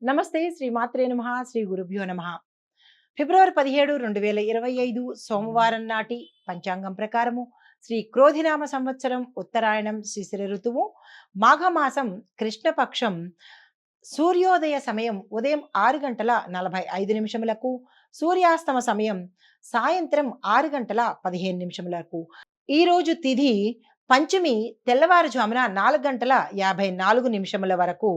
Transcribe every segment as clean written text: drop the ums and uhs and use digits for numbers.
నమస్తే శ్రీ మాత్రే నమః శ్రీ గురుభ్యో నమః. ఫిబ్రవరి 17, 2025 సోమవారం నాటి పంచాంగం ప్రకారము శ్రీ క్రోధినామ సంవత్సరం ఉత్తరాయణం శిశిర ఋతువు మాఘమాసం కృష్ణపక్షం సూర్యోదయ సమయం ఉదయం 6 గంటల 45 నిమిషములకు, సూర్యాస్తమ సమయం సాయంత్రం 6 గంటల 15 నిమిషములకు. ఈరోజు తిథి పంచమి తెల్లవారుజామున 4 గంటల 54 నిమిషముల వరకు.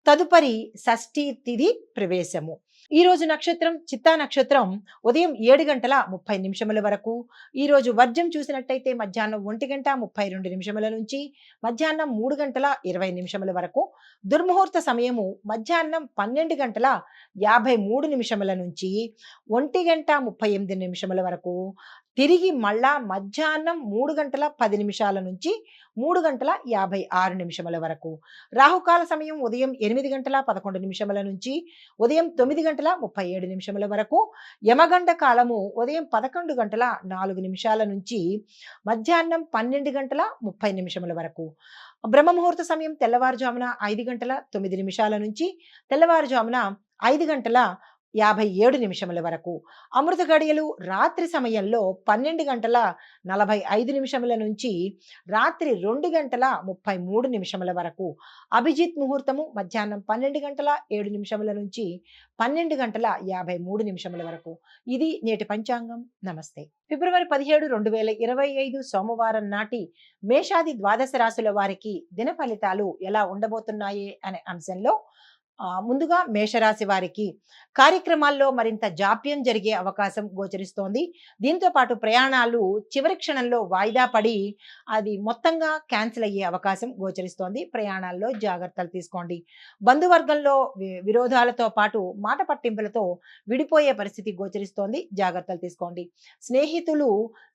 తదుపరి షష్ఠి తిథి ప్రవేశము. ఈ రోజు నక్షత్రం చిత్తా నక్షత్రం ఉదయం 7 గంటల 30 నిమిషముల వరకు. ఈ రోజు వర్జం చూసినట్టయితే మధ్యాహ్నం 1 గంట 32 నిమిషముల నుంచి మధ్యాహ్నం 3 గంటల 20 నిమిషముల వరకు. దుర్ముహూర్త సమయము మధ్యాహ్నం 12 గంటల 53 నిమిషముల నుంచి 1 గంట 38 నిమిషముల వరకు. తిరిగి మళ్ళా మధ్యాహ్నం 3 గంటల 10 నిమిషాల నుంచి 3 గంటల 56 నిమిషముల వరకు. రాహుకాల సమయం ఉదయం 8 గంటల 11 నిమిషముల నుంచి ఉదయం 9 గంటల 37 నిమిషముల వరకు. యమగండ కాలము ఉదయం 11 గంటల 4 నిమిషాల నుంచి మధ్యాహ్నం 12 గంటల 30 నిమిషముల వరకు. బ్రహ్మముహూర్త సమయం తెల్లవారుజామున 5 గంటల 9 నిమిషాల నుంచి తెల్లవారుజామున 5 గంటల 57 నిమిషముల వరకు. అమృత గడియలు రాత్రి సమయంలో 12 గంటల 45 నిమిషముల నుంచి రాత్రి 2 గంటల 33 నిమిషముల వరకు. అభిజిత్ ముహూర్తము మధ్యాహ్నం 12 గంటల 7 నిమిషముల నుంచి 12 గంటల 53 నిమిషముల వరకు. ఇది నేటి పంచాంగం. నమస్తే. ఫిబ్రవరి 17, 2025 సోమవారం నాటి మేషాది ద్వాదశ రాశుల వారికి దిన ఫలితాలు ఎలా ఉండబోతున్నాయి అనే అంశంలో ముందుగా మేషరాశి వారికి కార్యక్రమాల్లో మరింత జాప్యం జరిగే అవకాశం గోచరిస్తోంది. దీంతో పాటు ప్రయాణాలు చివరి క్షణంలో వాయిదా పడి అది మొత్తంగా క్యాన్సిల్ అయ్యే అవకాశం గోచరిస్తోంది. ప్రయాణాల్లో జాగ్రత్తలు తీసుకోండి. బంధువర్గంలో విరోధాలతో పాటు మాట పట్టింపులతో విడిపోయే పరిస్థితి గోచరిస్తోంది. జాగ్రత్తలు తీసుకోండి. స్నేహితులు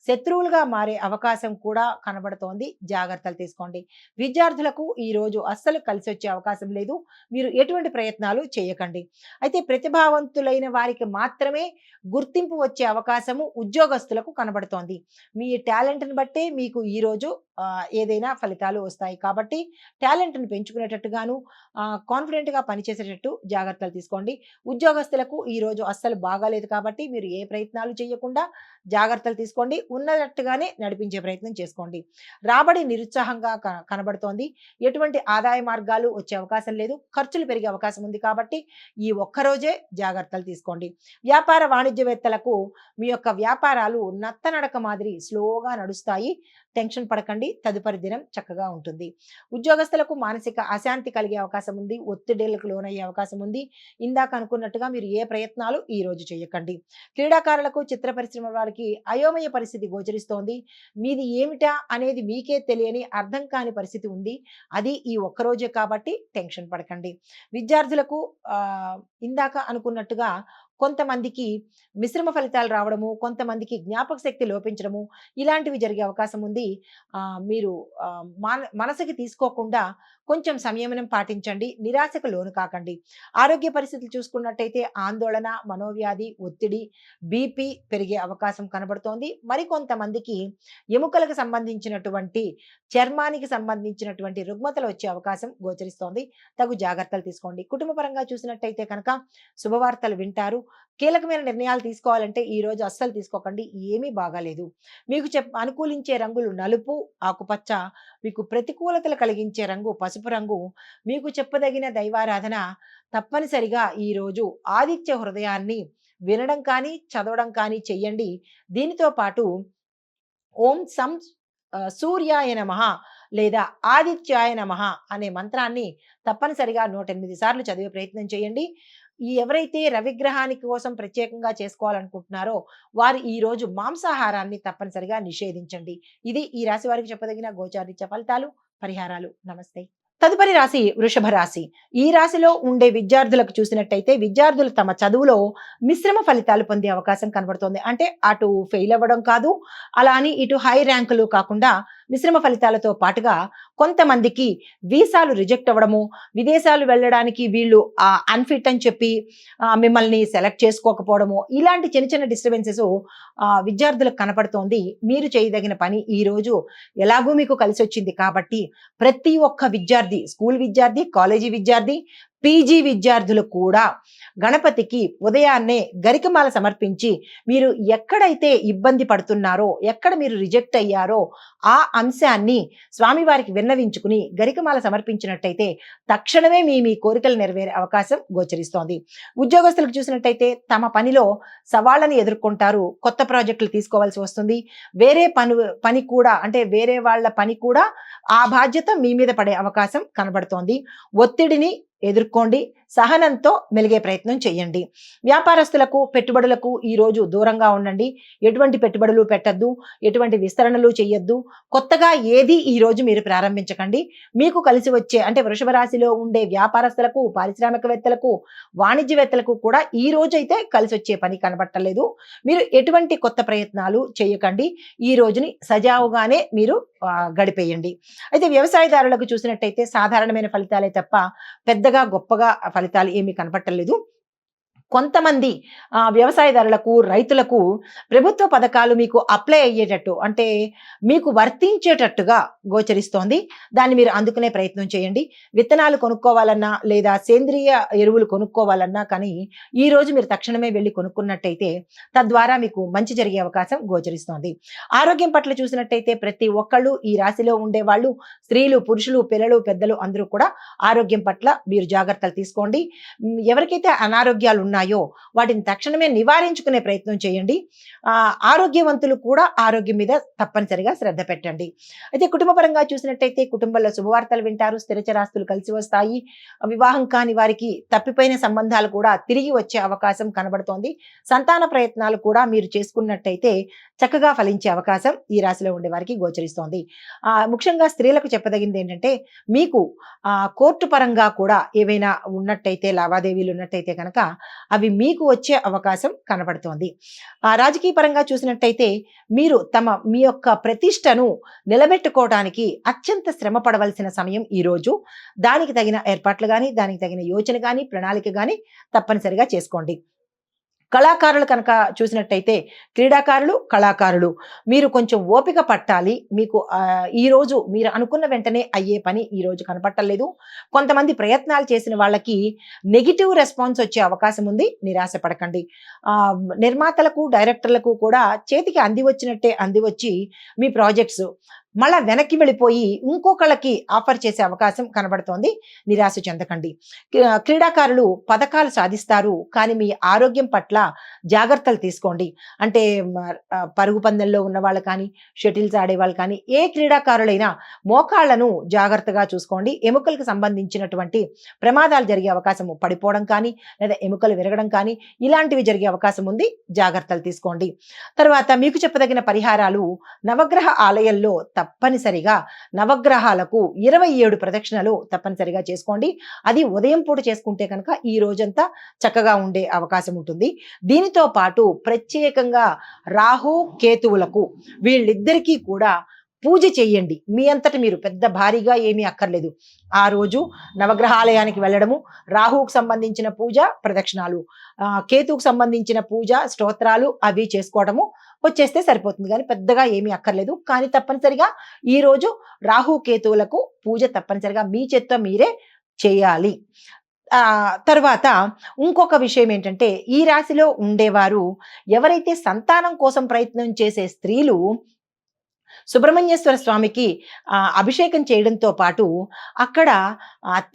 శత్రువులుగా మారే అవకాశం కూడా కనబడుతోంది. జాగ్రత్తలు తీసుకోండి. విద్యార్థులకు ఈ రోజు అస్సలు కలిసి వచ్చే అవకాశం లేదు. మీరు ఎటువంటి ప్రయత్నాలు చేయకండి. అయితే ప్రతిభావంతులైన వారికి మాత్రమే గుర్తింపు వచ్చే అవకాశము ఉద్యోగస్తులకు కనబడుతోంది. మీ టాలెంట్ని బట్టే మీకు ఈరోజు ఏదైనా ఫలితాలు వస్తాయి. కాబట్టి టాలెంట్ని పెంచుకునేటట్టుగాను కాన్ఫిడెంట్గా పనిచేసేటట్టు జాగ్రత్తలు తీసుకోండి. ఉద్యోగస్తులకు ఈరోజు అస్సలు బాగాలేదు కాబట్టి మీరు ఏ ప్రయత్నాలు చేయకుండా జాగ్రత్తలు తీసుకోండి. ఉన్నట్టుగానే నడిపించే ప్రయత్నం చేసుకోండి. రాబడి నిరుత్సాహంగా కనబడుతోంది. ఎటువంటి ఆదాయ మార్గాలు వచ్చే అవకాశం లేదు. ఖర్చులు పెరిగే అవకాశం ఉంది కాబట్టి ఈ ఒక్కరోజే జాగ్రత్తలు తీసుకోండి. వ్యాపార వాణిజ్యవేత్తలకు మీ యొక్క వ్యాపారాలు నత్తనడక మాదిరి స్లోగా నడుస్తాయి. టెన్షన్ పడకండి. తదుపరి దినం చక్కగా ఉంటుంది. ఉద్యోగస్తులకు మానసిక అశాంతి కలిగే అవకాశం ఉంది. ఒత్తిడిలకు లోనయ్యే అవకాశం ఉంది. ఇందాక అనుకున్నట్టుగా మీరు ఏ ప్రయత్నాలు ఈ రోజు చేయకండి. క్రీడాకారులకు చిత్ర పరిశ్రమ వారికి అయోమయ పరిస్థితి గోచరిస్తోంది. మీది ఏమిటా అనేది మీకే తెలియని అర్థం కాని పరిస్థితి ఉంది. అది ఈ ఒక్కరోజే కాబట్టి టెన్షన్ పడకండి. విద్యార్థులకు ఇందాక అనుకున్నట్టుగా కొంతమందికి మిశ్రమ ఫలితాలు రావడము, కొంతమందికి జ్ఞాపక శక్తి లోపించడము ఇలాంటివి జరిగే అవకాశం ఉంది. మీరు మనసుకి తీసుకోకుండా కొంచెం సంయమనం పాటించండి. నిరాశకు లోను కాకండి. ఆరోగ్య పరిస్థితులు చూసుకున్నట్టయితే ఆందోళన, మనోవ్యాధి, ఒత్తిడి, బీపీ పెరిగే అవకాశం కనబడుతోంది. మరికొంతమందికి ఎముకలకు సంబంధించినటువంటి చర్మానికి సంబంధించినటువంటి రుగ్మతలు వచ్చే అవకాశం గోచరిస్తోంది. తగు జాగ్రత్తలు తీసుకోండి. కుటుంబ పరంగా చూసినట్టయితే కనుక శుభవార్తలు వింటారు. కీలకమైన నిర్ణయాలు తీసుకోవాలంటే ఈ రోజు అస్సలు తీసుకోకండి. ఏమీ బాగాలేదు. మీకు అనుకూలించే రంగులు నలుపు, ఆకుపచ్చ. మీకు ప్రతికూలతలు కలిగించే రంగు పసుపు రంగు. మీకు చెప్పదగిన దైవారాధన తప్పనిసరిగా ఈరోజు ఆదిత్య హృదయాన్ని వినడం కానీ చదవడం కానీ చెయ్యండి. దీనితో పాటు ఓం సం సూర్యాయ నమః లేదా ఆదిత్యాయ నమః అనే మంత్రాన్ని తప్పనిసరిగా 108 సార్లు చదివే ప్రయత్నం చేయండి. ఎవరైతే రవిగ్రహానికి కోసం ప్రత్యేకంగా చేసుకోవాలనుకుంటున్నారో వారు ఈ రోజు మాంసాహారాన్ని తప్పనిసరిగా నిషేధించండి. ఇది ఈ రాశి వారికి చెప్పదగిన గోచారీత్య ఫలితాలు, పరిహారాలు. నమస్తే. తదుపరి రాశి వృషభ రాశి. ఈ రాశిలో ఉండే విద్యార్థులకు చూసినట్టయితే విద్యార్థులు తమ చదువులో మిశ్రమ ఫలితాలు పొందే అవకాశం కనబడుతోంది. అంటే అటు ఫెయిల్ అవ్వడం కాదు, అలా అని ఇటు హై ర్యాంకులు కాకుండా మిశ్రమ ఫలితాలతో పాటుగా కొంతమందికి వీసాలు రిజెక్ట్ అవ్వడము, విదేశాలు వెళ్ళడానికి వీళ్ళు అన్ఫిట్ అని చెప్పి మిమ్మల్ని సెలెక్ట్ చేసుకోకపోవడము, ఇలాంటి చిన్న చిన్న డిస్టర్బెన్సెస్ విద్యార్థులకు కనపడుతోంది. మీరు చేయదగిన పని ఈ రోజు ఎలాగూ మీకు కలిసి వచ్చింది కాబట్టి ప్రతి ఒక్క విద్యార్థి, స్కూల్ విద్యార్థి, కాలేజీ విద్యార్థి, పీజీ విద్యార్థులు కూడా గణపతికి ఉదయాన్నే గరికమాల సమర్పించి మీరు ఎక్కడైతే ఇబ్బంది పడుతున్నారో, ఎక్కడ మీరు రిజెక్ట్ అయ్యారో ఆ అంశాన్ని స్వామివారికి విన్నవించుకుని గరికమాల సమర్పించినట్టయితే తక్షణమే మీ మీ కోరికలు నెరవేరే అవకాశం గోచరిస్తోంది. ఉద్యోగస్తులకు చూసినట్టయితే తమ పనిలో సవాళ్ళని ఎదుర్కొంటారు. కొత్త ప్రాజెక్టులు తీసుకోవాల్సి వస్తుంది. వేరే పని కూడా, అంటే వేరే వాళ్ళ పని కూడా ఆ బాధ్యత మీ మీద పడే అవకాశం కనబడుతోంది. ఒత్తిడిని ఎదుర్కోండి. సహనంతో మెలిగే ప్రయత్నం చేయండి. వ్యాపారస్తులకు, పెట్టుబడులకు ఈ రోజు దూరంగా ఉండండి. ఎటువంటి పెట్టుబడులు పెట్టద్దు, ఎటువంటి విస్తరణలు చేయొద్దు. కొత్తగా ఏది ఈ రోజు మీరు ప్రారంభించకండి. మీకు కలిసి వచ్చే, అంటే వృషభ రాశిలో ఉండే వ్యాపారస్తులకు, పారిశ్రామికవేత్తలకు, వాణిజ్యవేత్తలకు కూడా ఈ రోజు అయితే కలిసి వచ్చే పని కనబట్టలేదు. మీరు ఎటువంటి కొత్త ప్రయత్నాలు చేయకండి. ఈ రోజుని సజావుగానే మీరు గడిపేయండి. అయితే వ్యవసాయదారులకు చూసినట్టయితే సాధారణమైన ఫలితాలే తప్ప పెద్దగా గొప్పగా ఫలితాలు ఏమీ కనపట్టలేదు. కొంతమంది వ్యవసాయదారులకు, రైతులకు ప్రభుత్వ పథకాలు మీకు అప్లై అయ్యేటట్టు, అంటే మీకు వర్తించేటట్టుగా గోచరిస్తోంది. దాన్ని మీరు అందుకునే ప్రయత్నం చేయండి. విత్తనాలు కొనుక్కోవాలన్నా లేదా సేంద్రియ ఎరువులు కొనుక్కోవాలన్నా కానీ ఈ రోజు మీరు తక్షణమే వెళ్ళి కొనుక్కున్నట్టయితే తద్వారా మీకు మంచి జరిగే అవకాశం గోచరిస్తోంది. ఆరోగ్యం పట్ల చూసినట్టయితే ప్రతి ఒక్కళ్ళు ఈ రాశిలో ఉండేవాళ్ళు, స్త్రీలు, పురుషులు, పిల్లలు, పెద్దలు అందరూ కూడా ఆరోగ్యం పట్ల మీరు జాగ్రత్తలు తీసుకోండి. ఎవరికైతే అనారోగ్యాలు ఉన్నాయో వాటిని తక్షణమే నివారించుకునే ప్రయత్నం చేయండి. ఆరోగ్యవంతులు కూడా ఆరోగ్యం మీద తప్పనిసరిగా శ్రద్ధ పెట్టండి. అయితే కుటుంబపరంగా చూసినట్టయితే కుటుంబంలో శుభవార్తలు వింటారు. స్థిరచరాస్తులు కలిసి వస్తాయి. వివాహం కాని వారికి తప్పిపోయిన సంబంధాలు కూడా తిరిగి వచ్చే అవకాశం కనబడుతోంది. సంతాన ప్రయత్నాలు కూడా మీరు చేసుకున్నట్టయితే చక్కగా ఫలించే అవకాశం ఈ రాశిలో ఉండే వారికి గోచరిస్తోంది. ముఖ్యంగా స్త్రీలకు చెప్పదగింది ఏంటంటే, మీకు కోర్టు పరంగా కూడా ఏవైనా ఉన్నట్టయితే, లావాదేవీలు ఉన్నట్టయితే కనుక అవి మీకు వచ్చే అవకాశం కనబడుతోంది. రాజకీయ పరంగా చూసినట్టయితే మీరు మీ యొక్క ప్రతిష్టను నిలబెట్టుకోవడానికి అత్యంత శ్రమ పడవలసిన సమయం ఈ రోజు. దానికి తగిన ఏర్పాట్లు కానీ, దానికి తగిన యోచన కానీ, ప్రణాళిక కానీ తప్పనిసరిగా చేసుకోండి. కళాకారులు కనుక చూసినట్టయితే క్రీడాకారులు, కళాకారులు మీరు కొంచెం ఓపిక పట్టాలి. మీకు ఈ రోజు మీరు అనుకున్న వెంటనే అయ్యే పని ఈ రోజు కనపట్టలేదు. కొంతమంది ప్రయత్నాలు చేసిన వాళ్ళకి నెగిటివ్ రెస్పాన్స్ వచ్చే అవకాశం ఉంది. నిరాశ పడకండి. నిర్మాతలకు, డైరెక్టర్లకు కూడా చేతికి అందివచ్చి మీ ప్రాజెక్ట్స్ మళ్ళా వెనక్కి వెళ్ళిపోయి ఇంకొకళ్ళకి ఆఫర్ చేసే అవకాశం కనబడుతోంది. నిరాశ చెందకండి. క్రీడాకారులు పథకాలు సాధిస్తారు. కానీ మీ ఆరోగ్యం పట్ల జాగ్రత్తలు తీసుకోండి. అంటే పరుగు పందెంలో ఉన్న వాళ్ళు కానీ, షటిల్స్ ఆడేవాళ్ళు కానీ, ఏ క్రీడాకారులైనా మోకాళ్లను జాగ్రత్తగా చూసుకోండి. ఎముకలకు సంబంధించినటువంటి ప్రమాదాలు జరిగే అవకాశం, పడిపోవడం కానీ లేదా ఎముకలు విరగడం కానీ ఇలాంటివి జరిగే అవకాశం ఉంది. జాగ్రత్తలు తీసుకోండి. తర్వాత మీకు చెప్పదగిన పరిహారాలు, నవగ్రహ ఆలయంలో తప్పనిసరిగా నవగ్రహాలకు 27 ప్రదక్షిణలు తప్పనిసరిగా చేసుకోండి. అది ఉదయం పూట చేసుకుంటే కనుక ఈ రోజంతా చక్కగా ఉండే అవకాశం ఉంటుంది. దీనితో పాటు ప్రత్యేకంగా రాహు, కేతువులకు వీళ్ళిద్దరికీ కూడా పూజ చేయండి. మీ అంతటి మీరు పెద్ద భారీగా ఏమీ అక్కర్లేదు. ఆ రోజు నవగ్రహాలయానికి వెళ్ళడము, రాహువుకు సంబంధించిన పూజ, ప్రదక్షిణాలు, కేతువుకు సంబంధించిన పూజ, స్తోత్రాలు అవి చేసుకోవడము వచ్చేస్తే సరిపోతుంది. కానీ పెద్దగా ఏమీ అక్కర్లేదు. కానీ తప్పనిసరిగా ఈ రోజు రాహు, కేతువులకు పూజ తప్పనిసరిగా మీ చేత్తో మీరే చేయాలి. తర్వాత ఇంకొక విషయం ఏంటంటే, ఈ రాశిలో ఉండేవారు ఎవరైతే సంతానం కోసం ప్రయత్నం చేసే స్త్రీలు సుబ్రహ్మణ్యేశ్వర స్వామికి అభిషేకం చేయడంతో పాటు అక్కడ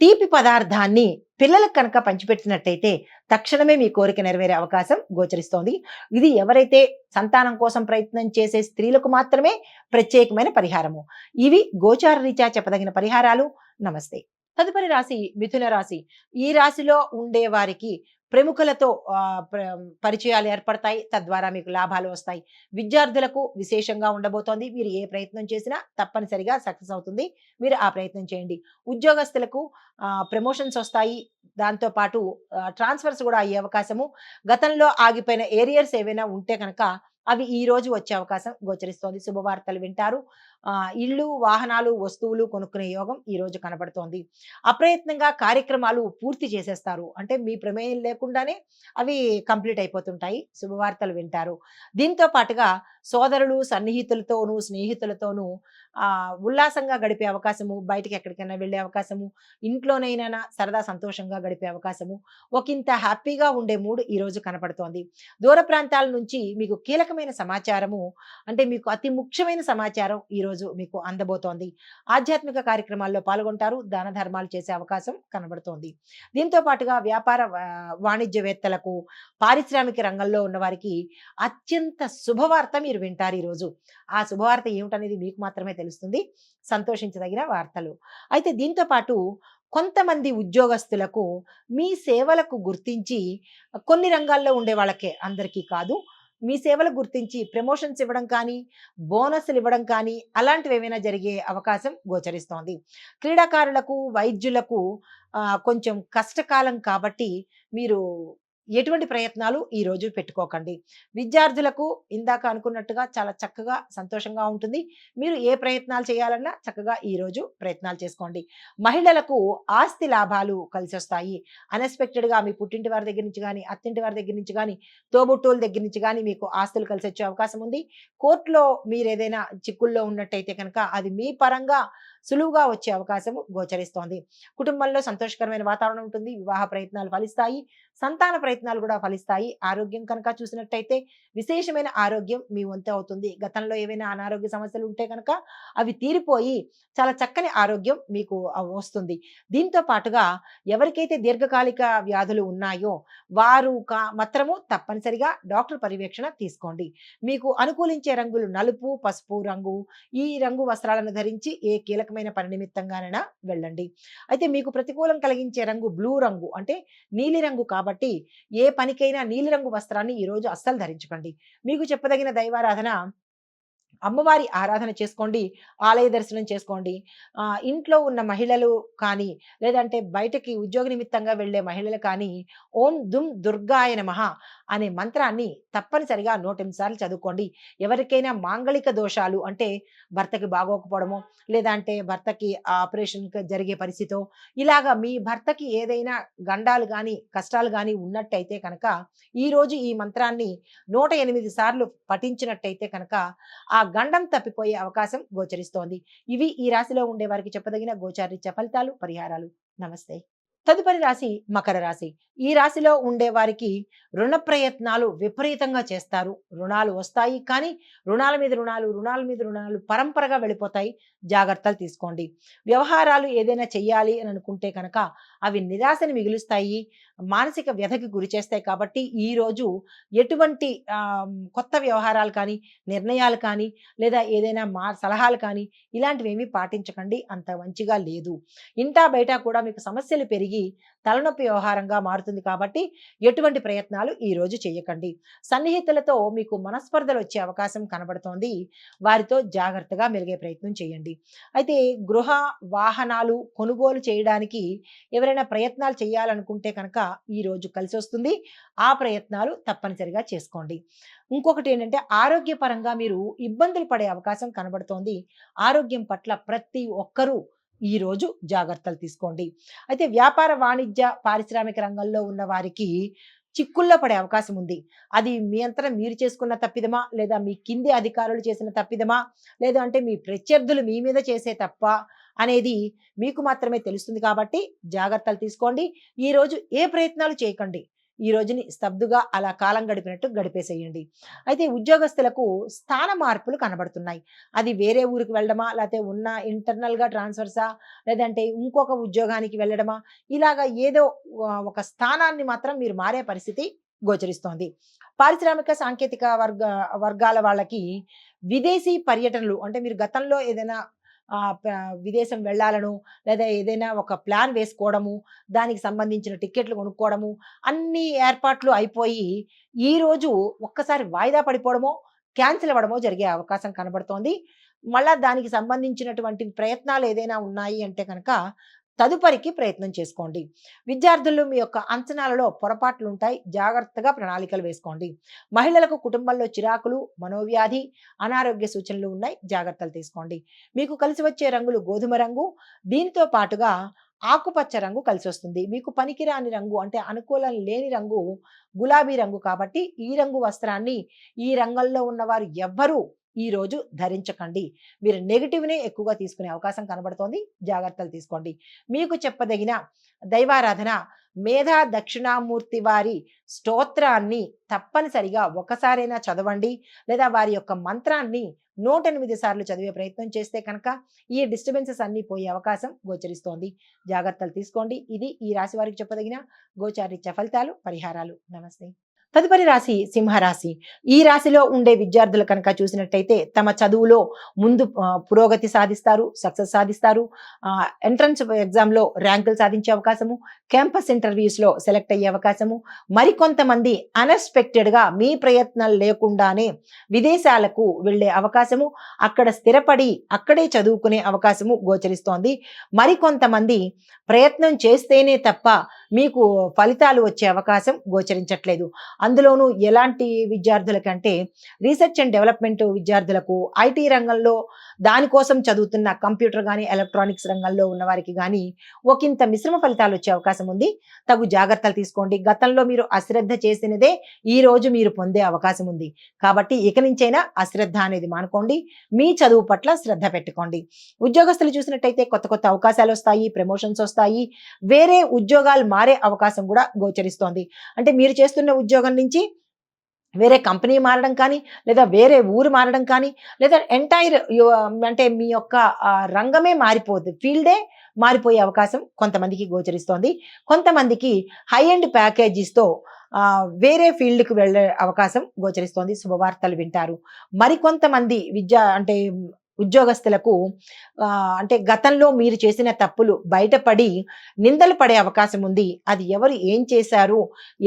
తీపి పదార్థాన్ని పిల్లలకు కనుక పంచిపెట్టినట్టయితే తక్షణమే మీ కోరిక నెరవేరే అవకాశం గోచరిస్తోంది. ఇది ఎవరైతే సంతానం కోసం ప్రయత్నం చేసే స్త్రీలకు మాత్రమే ప్రత్యేకమైన పరిహారము. ఇవి గోచార రీత్యా చెప్పదగిన పరిహారాలు. నమస్తే. తదుపరి రాశి మిథున రాశి. ఈ రాశిలో ఉండే వారికి ప్రముఖులతో పరిచయాలు ఏర్పడతాయి. తద్వారా మీకు లాభాలు వస్తాయి. విద్యార్థులకు విశేషంగా ఉండబోతోంది. మీరు ఏ ప్రయత్నం చేసినా తప్పనిసరిగా సక్సెస్ అవుతుంది. మీరు ఆ ప్రయత్నం చేయండి. ఉద్యోగస్తులకు ప్రమోషన్స్ వస్తాయి. దాంతో పాటు ట్రాన్స్ఫర్స్ కూడా అయ్యే అవకాశము, గతంలో ఆగిపోయిన ఏరియర్స్ ఏవైనా ఉంటే కనుక అవి ఈ రోజు వచ్చే అవకాశం గోచరిస్తోంది. శుభవార్తలు వింటారు. ఇళ్ళు, వాహనాలు, వస్తువులు కొనుక్కునే యోగం ఈరోజు కనబడుతోంది. అప్రయత్నంగా కార్యక్రమాలు పూర్తి చేసేస్తారు. అంటే మీ ప్రమేయం లేకుండానే అవి కంప్లీట్ అయిపోతుంటాయి. శుభవార్తలు వింటారు. దీంతో పాటుగా సోదరులు, సన్నిహితులతోనూ, స్నేహితులతోనూ ఉల్లాసంగా గడిపే అవకాశము, బయటికి ఎక్కడికైనా వెళ్ళే అవకాశము, ఇంట్లోనైనా సరదా సంతోషంగా గడిపే అవకాశము, ఒకింత హ్యాపీగా ఉండే మూడ్ ఈరోజు కనపడుతోంది. దూర ప్రాంతాల నుంచి మీకు కీలకమైన సమాచారము, అంటే మీకు అతి ముఖ్యమైన సమాచారం ఈరోజు మీకు అందబోతోంది. ఆధ్యాత్మిక కార్యక్రమాల్లో పాల్గొంటారు. దాన ధర్మాలు చేసే అవకాశం కనబడుతోంది. దీంతో పాటుగా వ్యాపార వాణిజ్యవేత్తలకు, పారిశ్రామిక రంగంలో ఉన్నవారికి అత్యంత శుభవార్త మీరు వింటారు ఈరోజు. ఆ శుభవార్త ఏమిటనేది మీకు మాత్రమే తెలుస్తుంది. సంతోషించదగిన వార్తలు. అయితే దీంతో పాటు కొంతమంది ఉద్యోగస్తులకు మీ సేవలకు గుర్తించి, కొన్ని రంగాల్లో ఉండే వాళ్ళకే, అందరికీ కాదు, మీ సేవలు గుర్తించి ప్రమోషన్స్ ఇవ్వడం కానీ, బోనస్‌లు ఇవ్వడం కానీ అలాంటివేమైనా జరిగే అవకాశం గోచరిస్తోంది. క్రీడాకారులకు, వైద్యులకు కొంచెం కష్టకాలం కాబట్టి మీరు ఎటువంటి ప్రయత్నాలు ఈరోజు పెట్టుకోకండి. విద్యార్థులకు ఇందాక అనుకున్నట్టుగా చాలా చక్కగా, సంతోషంగా ఉంటుంది. మీరు ఏ ప్రయత్నాలు చేయాలన్నా చక్కగా ఈరోజు ప్రయత్నాలు చేసుకోండి. మహిళలకు ఆస్తి లాభాలు కలిసొస్తాయి. అన్‌ఎక్స్‌పెక్టెడ్‌గా మీ పుట్టింటి వారి దగ్గర నుంచి గానీ, అత్తింటి వారి దగ్గర నుంచి గానీ, తోబుట్టువుల దగ్గర నుంచి గానీ మీకు ఆస్తులు కలిసొచ్చే అవకాశం ఉంది. కోర్ట్‌లో మీరేదైనా చిక్కుల్లో ఉన్నట్టయితే కనుక అది మీ పరంగా సులువుగా వచ్చే అవకాశము గోచరిస్తోంది. కుటుంబంలో సంతోషకరమైన వాతావరణం ఉంటుంది. వివాహ ప్రయత్నాలు ఫలిస్తాయి. సంతాన ప్రయత్నాలు కూడా ఫలిస్తాయి. ఆరోగ్యం కనుక చూసినట్టయితే విశేషమైన ఆరోగ్యం మీ వంతు అవుతుంది. గతంలో ఏవైనా అనారోగ్య సమస్యలు ఉంటే కనుక అవి తీరిపోయి చాలా చక్కని ఆరోగ్యం మీకు వస్తుంది. దీంతో పాటుగా ఎవరికైతే దీర్ఘకాలిక వ్యాధులు ఉన్నాయో వారు మాత్రము తప్పనిసరిగా డాక్టర్ పర్యవేక్షణ తీసుకోండి. మీకు అనుకూలించే రంగులు నలుపు, పసుపు రంగు. ఈ రంగు వస్త్రాలను ధరించి ఏ కీలకమైన పని నిమిత్తంగానైనా వెళ్ళండి. అయితే మీకు ప్రతికూలం కలిగించే రంగు బ్లూ రంగు, అంటే నీలిరంగు కాబట్టి ఏ పనికైనా నీలిరంగు వస్త్రాన్ని ఈరోజు అస్సలు ధరించకండి. మీకు చెప్పదగిన దైవారాధన అమ్మవారి ఆరాధన చేసుకోండి. ఆలయ దర్శనం చేసుకోండి. ఇంట్లో ఉన్న మహిళలు కానీ, లేదంటే బయటకి ఉద్యోగ నిమిత్తంగా వెళ్ళే మహిళలు కానీ, ఓం దుమ్ దుర్గాయ నమః అనే మంత్రాన్ని తప్పనిసరిగా 108 సార్లు చదువుకోండి. ఎవరికైనా మాంగళిక దోషాలు, అంటే భర్తకి బాగోకపోవడమో, లేదా అంటే భర్తకి ఆపరేషన్ జరిగే పరిస్థితో, ఇలాగా మీ భర్తకి ఏదైనా గండాలు గానీ, కష్టాలు గానీ ఉన్నట్టయితే కనుక, ఈరోజు ఈ మంత్రాన్ని 108 సార్లు పఠించినట్టయితే కనుక ఆ గండం తప్పిపోయే అవకాశం గోచరిస్తోంది. ఇవి ఈ రాశిలో ఉండే వారికి చెప్పదగిన గోచారరీత్యా ఫలితాలు, పరిహారాలు. నమస్తే. తదుపరి రాశి మకర రాశి. ఈ రాశిలో ఉండే వారికి రుణ ప్రయత్నాలు విపరీతంగా చేస్తారు. రుణాలు వస్తాయి, కానీ రుణాల మీద రుణాలు, రుణాల మీద రుణాలు పరంపరగా వెళ్ళిపోతాయి. జాగ్రత్తలు తీసుకోండి. వ్యవహారాలు ఏదైనా చెయ్యాలి అని అనుకుంటే కనుక అవి నిరాశని మిగులుస్తాయి, మానసిక వ్యధకి గురి చేస్తాయి. కాబట్టి ఈరోజు ఎటువంటి కొత్త వ్యవహారాలు కానీ, నిర్ణయాలు కానీ, లేదా ఏదైనా సలహాలు కానీ ఇలాంటివేమీ పాటించకండి. అంత మంచిగా లేదు. ఇంటా బయట కూడా మీకు సమస్యలు పెరిగి తలనొప్పి వ్యవహారంగా మారుతుంది. కాబట్టి ఎటువంటి ప్రయత్నాలు ఈ రోజు చేయకండి. సన్నిహితులతో మీకు మనస్పర్ధలు వచ్చే అవకాశం కనబడుతోంది. వారితో జాగ్రత్తగా మెలిగే ప్రయత్నం చేయండి. అయితే గృహ వాహనాలు కొనుగోలు చేయడానికి ఎవరైనా ప్రయత్నాలు చేయాలనుకుంటే కనుక ఈ రోజు కలిసి వస్తుంది. ఆ ప్రయత్నాలు తప్పనిసరిగా చేసుకోండి. ఇంకొకటి ఏంటంటే ఆరోగ్యపరంగా మీరు ఇబ్బందులు పడే అవకాశం కనబడుతోంది. ఆరోగ్యం పట్ల ప్రతి ఒక్కరూ ఈరోజు జాగ్రత్తలు తీసుకోండి. అయితే వ్యాపార వాణిజ్య పారిశ్రామిక రంగంలో ఉన్న వారికి చిక్కుల్లో పడే అవకాశం ఉంది. అది మీ అంతటా మీరు చేసుకున్న తప్పిదమా, లేదా మీ కింది అధికారులు చేసిన తప్పిదమా, లేదా అంటే మీ ప్రత్యర్థులు మీ మీద చేసే తప్ప అనేది మీకు మాత్రమే తెలుస్తుంది. కాబట్టి జాగ్రత్తలు తీసుకోండి. ఈరోజు ఏ ప్రయత్నాలు చేయకండి. ఈ రోజుని స్తబ్దుగా అలా కాలం గడిపినట్టు గడిపేసేయండి. అయితే ఉద్యోగస్తులకు స్థాన మార్పులు కనబడుతున్నాయి. అది వేరే ఊరికి వెళ్ళడమా, లేకపోతే ఉన్న ఇంటర్నల్‌గా ట్రాన్స్‌ఫర్సా, లేదంటే ఇంకొక ఉద్యోగానికి వెళ్ళడమా, ఇలాగ ఏదో ఒక స్థానాన్ని మాత్రం మీరు మారే పరిస్థితి గోచరిస్తోంది. పారిశ్రామిక సాంకేతిక వర్గాల వాళ్ళకి విదేశీ పర్యటనలు, అంటే మీరు గతంలో ఏదైనా ఆహ్, ప విదేశం వెళ్ళాలనో, లేదా ఏదైనా ఒక ప్లాన్ వేసుకోవడము, దానికి సంబంధించిన టికెట్లు కొనుక్కోవడము, అన్ని ఏర్పాట్లు అయిపోయి ఈరోజు ఒక్కసారి వాయిదా పడిపోవడమో, క్యాన్సిల్ అవ్వడమో జరిగే అవకాశం కనబడుతోంది. మళ్ళా దానికి సంబంధించినటువంటి ప్రయత్నాలు ఏదైనా ఉన్నాయి అంటే కనుక తదుపరికి ప్రయత్నం చేసుకోండి. విద్యార్థులు మీ యొక్క అంచనాలలో పొరపాట్లు ఉంటాయి, జాగ్రత్తగా ప్రణాళికలు వేసుకోండి. మహిళలకు కుటుంబంలో చిరాకులు, మనోవ్యాధి, అనారోగ్య సూచనలు ఉన్నాయి, జాగ్రత్తలు తీసుకోండి. మీకు కలిసి వచ్చే రంగులు గోధుమ రంగు, దీనితో పాటుగా ఆకుపచ్చ రంగు కలిసి వస్తుంది. మీకు పనికిరాని రంగు అంటే అనుకూలం లేని రంగు గులాబీ రంగు కాబట్టి ఈ రంగు వస్త్రాన్ని ఈ రంగంలో ఉన్నవారు ఎవ్వరూ ఈ రోజు ధరించకండి. మీరు నెగటివ్‌నే ఎక్కువగా తీసుకునే అవకాశం కనబడుతోంది. జాగ్రత్తలు తీసుకోండి. మీకు చెప్పదగిన దైవారాధన మేధా దక్షిణామూర్తి వారి స్తోత్రాన్ని తప్పనిసరిగా ఒకసారైనా చదవండి. లేదా వారి యొక్క మంత్రాన్ని 108 సార్లు చదివే ప్రయత్నం చేస్తే కనుక ఈ డిస్టర్బెన్సెస్ అన్నీ పోయే అవకాశం గోచరిస్తోంది. జాగ్రత్తలు తీసుకోండి. ఇది ఈ రాశి వారికి చెప్పదగిన గోచారీత్యా ఫలితాలు, పరిహారాలు. నమస్తే. తదుపరి రాశి సింహరాశి. ఈ రాశిలో ఉండే విద్యార్థులు కనుక చూసినట్టయితే తమ చదువులో ముందు పురోగతి సాధిస్తారు, సక్సెస్ సాధిస్తారు. ఎంట్రన్స్ ఎగ్జామ్‌లో ర్యాంకులు సాధించే అవకాశము, క్యాంపస్ ఇంటర్వ్యూస్‌లో సెలెక్ట్ అయ్యే అవకాశము, మరికొంతమంది అన్‌ఎక్స్‌పెక్టెడ్‌గా మీ ప్రయత్నాలు లేకుండానే విదేశాలకు వెళ్ళే అవకాశము, అక్కడ స్థిరపడి అక్కడే చదువుకునే అవకాశము గోచరిస్తోంది. మరికొంతమంది ప్రయత్నం చేస్తేనే తప్ప మీకు ఫలితాలు వచ్చే అవకాశం గోచరించట్లేదు. అందులోనూ ఎలాంటి విద్యార్థులకంటే రీసెర్చ్ అండ్ డెవలప్మెంట్ విద్యార్థులకు, ఐటీ రంగంలో దానికోసం చదువుతున్న కంప్యూటర్ కానీ ఎలక్ట్రానిక్స్ రంగంలో ఉన్న వారికి కానీ ఒకంత మిశ్రమ ఫలితాలు వచ్చే అవకాశం ఉంది. తగు జాగ్రత్తలు తీసుకోండి. గతంలో మీరు అశ్రద్ధ చేసినదే ఈ రోజు మీరు పొందే అవకాశం ఉంది. కాబట్టి ఇక నుంచైనా అశ్రద్ధ అనేది మానుకోండి. మీ చదువు పట్ల శ్రద్ధ పెట్టుకోండి. ఉద్యోగస్తులు చూసినట్టయితే కొత్త కొత్త అవకాశాలు వస్తాయి, ప్రమోషన్స్ వస్తాయి, వేరే ఉద్యోగాలు మారే అవకాశం కూడా గోచరిస్తోంది. అంటే మీరు చేస్తున్న ఉద్యోగం నుంచి వేరే కంపెనీ మారడం కానీ, లేదా వేరే ఊరు మారడం కానీ, లేదా ఎంటైర్ అంటే మీ యొక్క రంగమే మారిపోద్ది, ఫీల్డే మారిపోయే అవకాశం కొంతమందికి గోచరిస్తోంది. కొంతమందికి హై ఎండ్ ప్యాకేజీస్‌తో వేరే ఫీల్డ్‌కి వెళ్ళే అవకాశం గోచరిస్తోంది. శుభవార్తలు వింటారు. మరికొంతమంది అంటే ఉద్యోగస్తులకు అంటే గతంలో మీరు చేసిన తప్పులు బయటపడి నిందలు పడే అవకాశం ఉంది. అది ఎవరు ఏం చేశారు,